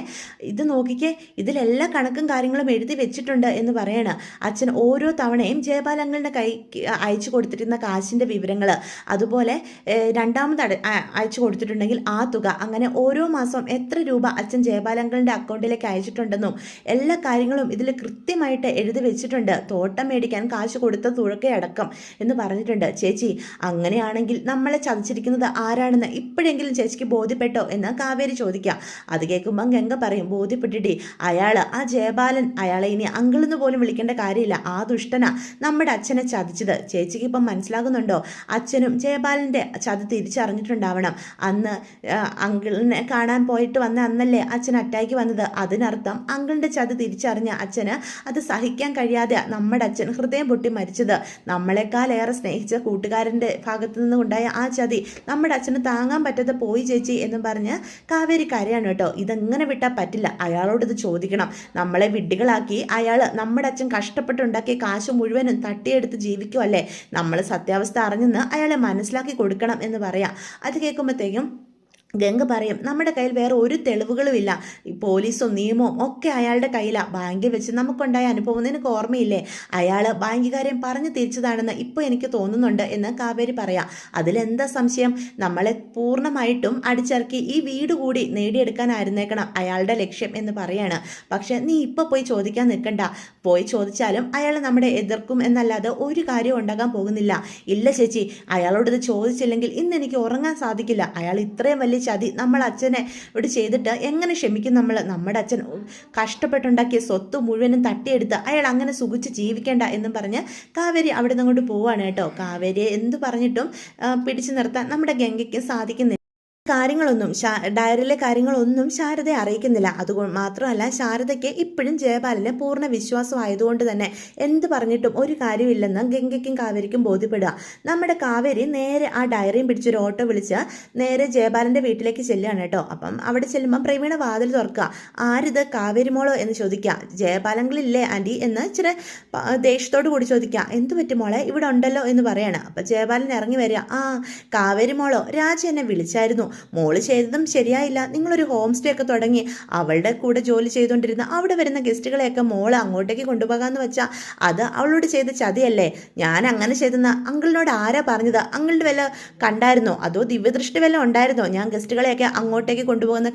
ഇത് നോക്കിക്കേ, ഇതിലെല്ലാ കണക്കും കാര്യങ്ങളും എഴുതി വെച്ചിട്ടുണ്ട് എന്ന് പറയണം. അച്ഛൻ ഓരോ തവണയും ജയപാലങ്ങളുടെ കൈക്ക് അയച്ചു കൊടുത്തിരുന്ന കാശിൻ്റെ വിവരങ്ങൾ, അതുപോലെ രണ്ടാമത് അയച്ചു കൊടുത്തിട്ടുണ്ടെങ്കിൽ ആ തുക, അങ്ങനെ ഓരോ മാസം എത്ര രൂപ അച്ഛൻ ജയപാലങ്ങളുടെ അക്കൗണ്ടിലേക്ക് അയച്ചിട്ടുണ്ടെന്നും എല്ലാ കാര്യങ്ങളും ഇതിൽ കൃത്യമായിട്ട് എഴുതി വെച്ചിട്ടുണ്ട്. തോട്ടം മേടിക്കാൻ കാശ് കൊടുത്ത തുകയടക്കം എന്ന് പറഞ്ഞിട്ടുണ്ട്. ചേച്ചി, അങ്ങനെയാണെങ്കിൽ നമ്മളെ ചതിച്ചിരിക്കുന്നത് ആരാണെന്ന് ഇപ്പോഴെങ്കിലും ചേച്ചി ബോധ്യപ്പെട്ടോ എന്ന് കാവേരി ചോദിക്കുക. അത് കേൾക്കുമ്പം ഗംഗ പറയും, ബോധ്യപ്പെട്ടിട്ടേ, ആ ജയബാലൻ, അയാളെ ഇനി അങ്കിളെന്ന് പോലും വിളിക്കേണ്ട കാര്യമില്ല. ആ ദുഷ്ടനാ നമ്മുടെ അച്ഛനെ ചതിച്ചത്. ചേച്ചിക്ക് ഇപ്പം മനസ്സിലാകുന്നുണ്ടോ? അച്ഛനും ജയബാലൻ്റെ ചതി തിരിച്ചറിഞ്ഞിട്ടുണ്ടാവണം. അന്ന് അങ്കിളിനെ കാണാൻ പോയിട്ട് വന്ന അന്നല്ലേ അച്ഛൻ അറ്റാക്ക് വന്നത്. അതിനർത്ഥം അങ്കിളിൻ്റെ ചതി തിരിച്ചറിഞ്ഞ അച്ഛന് അത് സഹിക്കാൻ കഴിയാതെ നമ്മുടെ അച്ഛൻ ഹൃദയം പൊട്ടി മരിച്ചത്. നമ്മളെക്കാളേറെ സ്നേഹിച്ച കൂട്ടുകാരൻ്റെ ഭാഗത്തു നിന്നുണ്ടായ ആ ചതി നമ്മുടെ അച്ഛന് താങ്ങാൻ പറ്റാതെ പോയി ചേച്ചി എന്നും പറഞ്ഞ് കാവേരി കരയാണ് കേട്ടോ. ഇതെങ്ങനെ വിട്ടാൽ പറ്റില്ല, അയാളോട് ഇത് ചോദിക്കണം. നമ്മളെ വിഡ്ഢികളാക്കി അയാൾ നമ്മുടെ അച്ഛൻ കഷ്ടപ്പെട്ടുണ്ടാക്കിയ കാശ് മുഴുവനും തട്ടിയെടുത്ത് ജീവിക്കുമല്ലേ. നമ്മൾ സത്യാവസ്ഥ അറിഞ്ഞെന്ന് അയാളെ മനസ്സിലാക്കി കൊടുക്കണം എന്ന് പറയാം. അത് കേൾക്കുമ്പോഴത്തേക്കും ഗംഗ പറയും, നമ്മുടെ കയ്യിൽ വേറെ ഒരു തെളിവുകളുമില്ല. ഈ പോലീസോ നിയമവും ഒക്കെ അയാളുടെ കയ്യിലാണ്. ബാങ്കിൽ വെച്ച് നമുക്കുണ്ടായ അനുഭവം നിനക്ക് ഓർമ്മയില്ലേ? അയാൾ ബാങ്കുകാരെയും പറഞ്ഞു തിരിച്ചതാണെന്ന് ഇപ്പോൾ എനിക്ക് തോന്നുന്നുണ്ട് എന്ന് കാവേരി പറയാം. അതിലെന്താ സംശയം? നമ്മളെ പൂർണ്ണമായിട്ടും അടിച്ചിറക്കി ഈ വീട് കൂടി നേടിയെടുക്കാനായിരുന്നേക്കണം അയാളുടെ ലക്ഷ്യം എന്ന് പറയാണ്. പക്ഷെ നീ ഇപ്പോൾ പോയി ചോദിക്കാൻ നിൽക്കണ്ട. പോയി ചോദിച്ചാലും അയാൾ നമ്മളെ എതിർക്കും എന്നല്ലാതെ ഒരു കാര്യം ഉണ്ടാകാൻ പോകുന്നില്ല. ഇല്ല ചേച്ചി, അയാളോട് ഇത് ചോദിച്ചില്ലെങ്കിൽ ഇന്ന് എനിക്ക് ഉറങ്ങാൻ സാധിക്കില്ല. അയാൾ ഇത്രയും വലിയ ചതി നമ്മൾ അച്ഛനെ ഇവിടെ ചെയ്തിട്ട് എങ്ങനെ ക്ഷമിക്കും നമ്മൾ? നമ്മുടെ അച്ഛൻ കഷ്ടപ്പെട്ടുണ്ടാക്കിയ സ്വത്ത് മുഴുവനും തട്ടിയെടുത്ത് അയാൾ അങ്ങനെ സുഖിച്ച് ജീവിക്കേണ്ട എന്നും പറഞ്ഞ് കാവേരി അവിടെ നിന്ന് അങ്ങോട്ട് പോവാണ് കേട്ടോ. കാവേരിയെ എന്ത് പറഞ്ഞിട്ടും പിടിച്ചു നിർത്താൻ നമ്മുടെ ഗംഗയ്ക്ക് സാധിക്കുന്നില്ല. കാര്യങ്ങളൊന്നും ഡയറിയിലെ കാര്യങ്ങളൊന്നും ശാരദയെ അറിയിക്കുന്നില്ല. അതുകൊണ്ട് മാത്രമല്ല, ശാരദയ്ക്ക് ഇപ്പോഴും ജയപാലിന് പൂർണ്ണ വിശ്വാസം ആയതുകൊണ്ട് തന്നെ എന്ത് പറഞ്ഞിട്ടും ഒരു കാര്യമില്ലെന്ന് ഗംഗയ്ക്കും കാവേരിക്കും ബോധ്യപ്പെടുക. നമ്മുടെ കാവേരി നേരെ ആ ഡയറിയും പിടിച്ചൊരു ഓട്ടോ വിളിച്ച് നേരെ ജയപാലിൻ്റെ വീട്ടിലേക്ക് ചെല്ലുകയാണ് കേട്ടോ. അപ്പം അവിടെ ചെല്ലുമ്പം പ്രവീണ വാതിൽ തുറക്കുക. ആരിത്, കാവേരി മോളോ എന്ന് ചോദിക്കുക. ജയപാലങ്ങളില്ലേ ആൻറ്റി എന്ന് ഇച്ചിരി ദേഷ്യത്തോടു കൂടി ചോദിക്കുക. എന്ത് പറ്റും മോളെ, ഇവിടെ ഉണ്ടല്ലോ എന്ന് പറയാണ്. അപ്പം ജയപാലൻ ഇറങ്ങി വരിക. ആ കാവേരി മോളോ, രാജ എന്നെ വിളിച്ചായിരുന്നു. മോള് ചെയ്തതും ശരിയായില്ല. നിങ്ങളൊരു ഹോം സ്റ്റേ ഒക്കെ തുടങ്ങി അവളുടെ കൂടെ ജോലി ചെയ്തുകൊണ്ടിരുന്ന അവിടെ വരുന്ന ഗസ്റ്റുകളെയൊക്കെ മോള് അങ്ങോട്ടേക്ക് കൊണ്ടുപോകാമെന്ന് വെച്ചാൽ അത് അവളോട് ചെയ്ത ചതിയല്ലേ? ഞാൻ അങ്ങനെ ചെയ്തെന്ന് അങ്കിളിനോട് ആരാ പറഞ്ഞത്? അങ്കിളിൻ്റെ വല്ല കണ്ടായിരുന്നോ, അതോ ദിവ്യദൃഷ്ടി വല്ല ഉണ്ടായിരുന്നോ ഞാൻ ഗസ്റ്റുകളെയൊക്കെ അങ്ങോട്ടേക്ക് കൊണ്ടുപോകുന്ന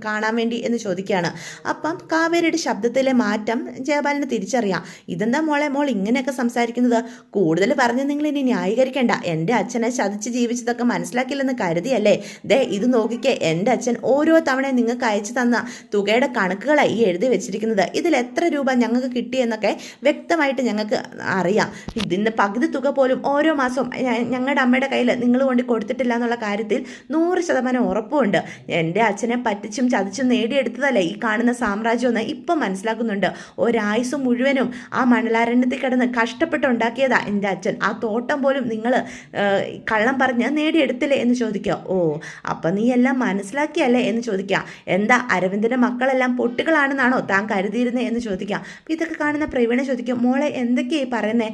കാണാൻ വേണ്ടി എന്ന് ചോദിക്കുകയാണ്. അപ്പം കാവേരിയുടെ ശബ്ദത്തിലെ മാറ്റം ജയപാലിന് തിരിച്ചറിയാം. ഇതെന്താ മോളെ മോൾ ഇങ്ങനെയൊക്കെ സംസാരിക്കുന്നത്? കൂടുതൽ പറഞ്ഞ് നിങ്ങൾ ഇനി ന്യായീകരിക്കേണ്ട. എൻ്റെ അച്ഛനെ ചതിച്ച് ജീവിച്ചതൊക്കെ മനസ്സിലാക്കില്ലെന്ന് കരുതിയല്ലേ? ദേ ഇത് നോക്കിക്കേ, എൻ്റെ അച്ഛൻ ഓരോ തവണ നിങ്ങൾക്ക് അയച്ചു തന്ന തുകയുടെ കണക്കുകളായി ഈ എഴുതി വെച്ചിരിക്കുന്നത്. ഇതിൽ എത്ര രൂപ ഞങ്ങൾക്ക് കിട്ടിയെന്നൊക്കെ വ്യക്തമായിട്ട് ഞങ്ങൾക്ക് അറിയാം. ഇതിൻ്റെ പകുതി തുക പോലും ഓരോ മാസവും ഞങ്ങളുടെ അമ്മയുടെ കയ്യിൽ നിങ്ങൾ കൊണ്ട് കൊടുത്തിട്ടില്ല എന്നുള്ള കാര്യത്തിൽ 100% ഉറപ്പുമുണ്ട്. എൻ്റെ അച്ഛനെ പറ്റിച്ചും ചതിച്ചും നേടിയെടുത്തതല്ലേ ഈ കാണുന്ന സാമ്രാജ്യമെന്ന് ഇപ്പം മനസ്സിലാക്കുന്നുണ്ട്. ഒരായുസ് മുഴുവനും ആ മണലാരണ്യത്തിൽ കിടന്ന് കഷ്ടപ്പെട്ടുണ്ടാക്കിയതാ എൻ്റെ അച്ഛൻ. ആ തോട്ടം പോലും നിങ്ങൾ കള്ളം പറഞ്ഞ് നേടിയെടുത്തില്ലേ എന്ന് ചോദിക്കുക. ഓ, അപ്പം നീ എല്ലാം മനസ്സിലാക്കിയല്ലേ എന്ന് ചോദിക്കാം. എന്താ അരവിന്ദൻ്റെ മക്കളെല്ലാം പൊട്ടുകളാണെന്നാണോ താൻ കരുതിയിരുന്നത് എന്ന് ചോദിക്കാം. അപ്പം ഇതൊക്കെ കാണുന്ന പ്രവീണ ചോദിക്കും, മോളെ എന്തൊക്കെയായി പറയുന്നേ?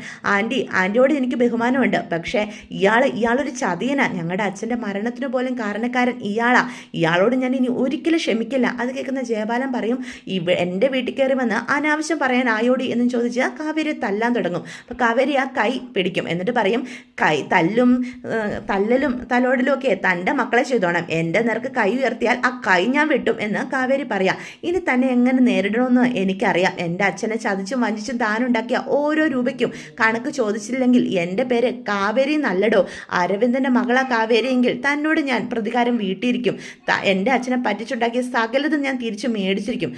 ആൻറ്റിയോട് എനിക്ക് ബഹുമാനമുണ്ട്, പക്ഷേ ഇയാളൊരു ചതിയനാ. ഞങ്ങളുടെ അച്ഛൻ്റെ മരണത്തിന് പോലും കാരണക്കാരൻ ഇയാളോട് ഞാൻ ഇനി ഒരിക്കലും ക്ഷമിക്കില്ല. അത് കേൾക്കുന്ന ജയപാലൻ പറയും, എൻ്റെ വീട്ടിൽ കയറി വന്ന് അനാവശ്യം പറയാൻ ആയോടി എന്നും ചോദിച്ചാൽ കാവേരി തല്ലാൻ തുടങ്ങും. അപ്പം കാവേരി ആ കൈ പിടിക്കും. എന്നിട്ട് പറയും, തല്ലലും തലോടലും ഒക്കെ തൻ്റെ മക്കളെ ചെയ്തോണം. എൻ്റെ നേർക്ക് കൈ ഉയർത്തിയാൽ ആ കൈ ഞാൻ വെട്ടും എന്ന് കാവേരി പറയാം. ഇനി തന്നെ എങ്ങനെ നേരിടണമെന്ന് എനിക്കറിയാം. എൻ്റെ അച്ഛനെ ചതിച്ചും വഞ്ചിച്ചും താനുണ്ടാക്കിയ ഓരോ രൂപയ്ക്കും കണക്ക് ചോദിച്ചില്ലെങ്കിൽ എൻ്റെ പേര് കാവേരി നല്ലടോ. അരവിന്ദൻ്റെ മകളാ കാവേരിയെങ്കിൽ തന്നോട് ഞാൻ പ്രതികാരം വീട്ടിയിരിക്കും. എൻ്റെ അച്ഛനെ പറ്റിച്ചുണ്ടാക്കിയ സകലതും ഞാൻ തിരിച്ചു മേടിച്ചിരിക്കും.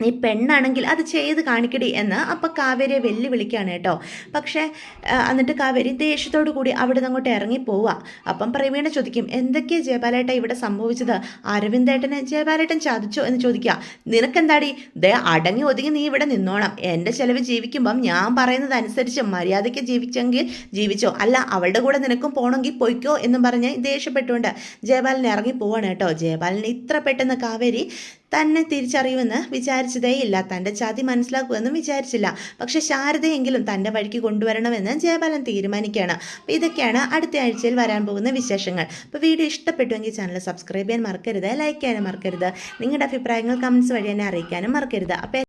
നീ പെണ്ണാണെങ്കിൽ അത് ചെയ്ത് കാണിക്കടി എന്ന് അപ്പം കാവേരിയെ വെല്ലുവിളിക്കുകയാണ് കേട്ടോ. പക്ഷേ എന്നിട്ട് കാവേരി ദേഷ്യത്തോടു കൂടി അവിടെ നിന്ന് അങ്ങോട്ട് ഇറങ്ങി പോവുക. അപ്പം പ്രവീണ ചോദിക്കും, എന്തൊക്കെയാണ് ജയപാലേട്ട ഇവിടെ സംഭവിച്ചത്? അരവിന്ദേട്ടനെ ജയപാലേട്ടൻ ചതിച്ചോ എന്ന് ചോദിക്കുക. നിനക്കെന്താടി, അടങ്ങി ഒതുങ്ങി നീ ഇവിടെ നിന്നോണം. എൻ്റെ ചെലവ് ജീവിക്കുമ്പം ഞാൻ പറയുന്നത് അനുസരിച്ച് മര്യാദയ്ക്ക് ജീവിച്ചെങ്കിൽ ജീവിച്ചോ, അല്ല അവളുടെ കൂടെ നിനക്കും പോകണമെങ്കിൽ പൊയ്ക്കോ എന്നും പറഞ്ഞ് ദേഷ്യപ്പെട്ടുകൊണ്ട് ജയപാലൻ ഇറങ്ങി പോവാണ് കേട്ടോ. ജയപാലന് ഇത്ര പെട്ടെന്ന് കാവേരി തന്നെ തിരിച്ചറിയുമെന്ന് വിചാരിച്ചതേയില്ല. തൻ്റെ ചതി മനസ്സിലാക്കുമെന്നും വിചാരിച്ചില്ല. പക്ഷേ ശാരദയെങ്കിലും തൻ്റെ വഴിക്ക് കൊണ്ടുവരണമെന്ന് ജയപാലൻ തീരുമാനിക്കുകയാണ്. അപ്പോൾ ഇതൊക്കെയാണ് അടുത്ത ആഴ്ചയിൽ വരാൻ പോകുന്ന വിശേഷങ്ങൾ. അപ്പോൾ വീഡിയോ ഇഷ്ടപ്പെട്ടുവെങ്കിൽ ചാനൽ സബ്സ്ക്രൈബ് ചെയ്യാൻ മറക്കരുത്, ലൈക്ക് ചെയ്യാനും മറക്കരുത്. നിങ്ങളുടെ അഭിപ്രായങ്ങൾ കമൻസ് വഴി എന്നെ അറിയിക്കാനും മറക്കരുത്. അപ്പോൾ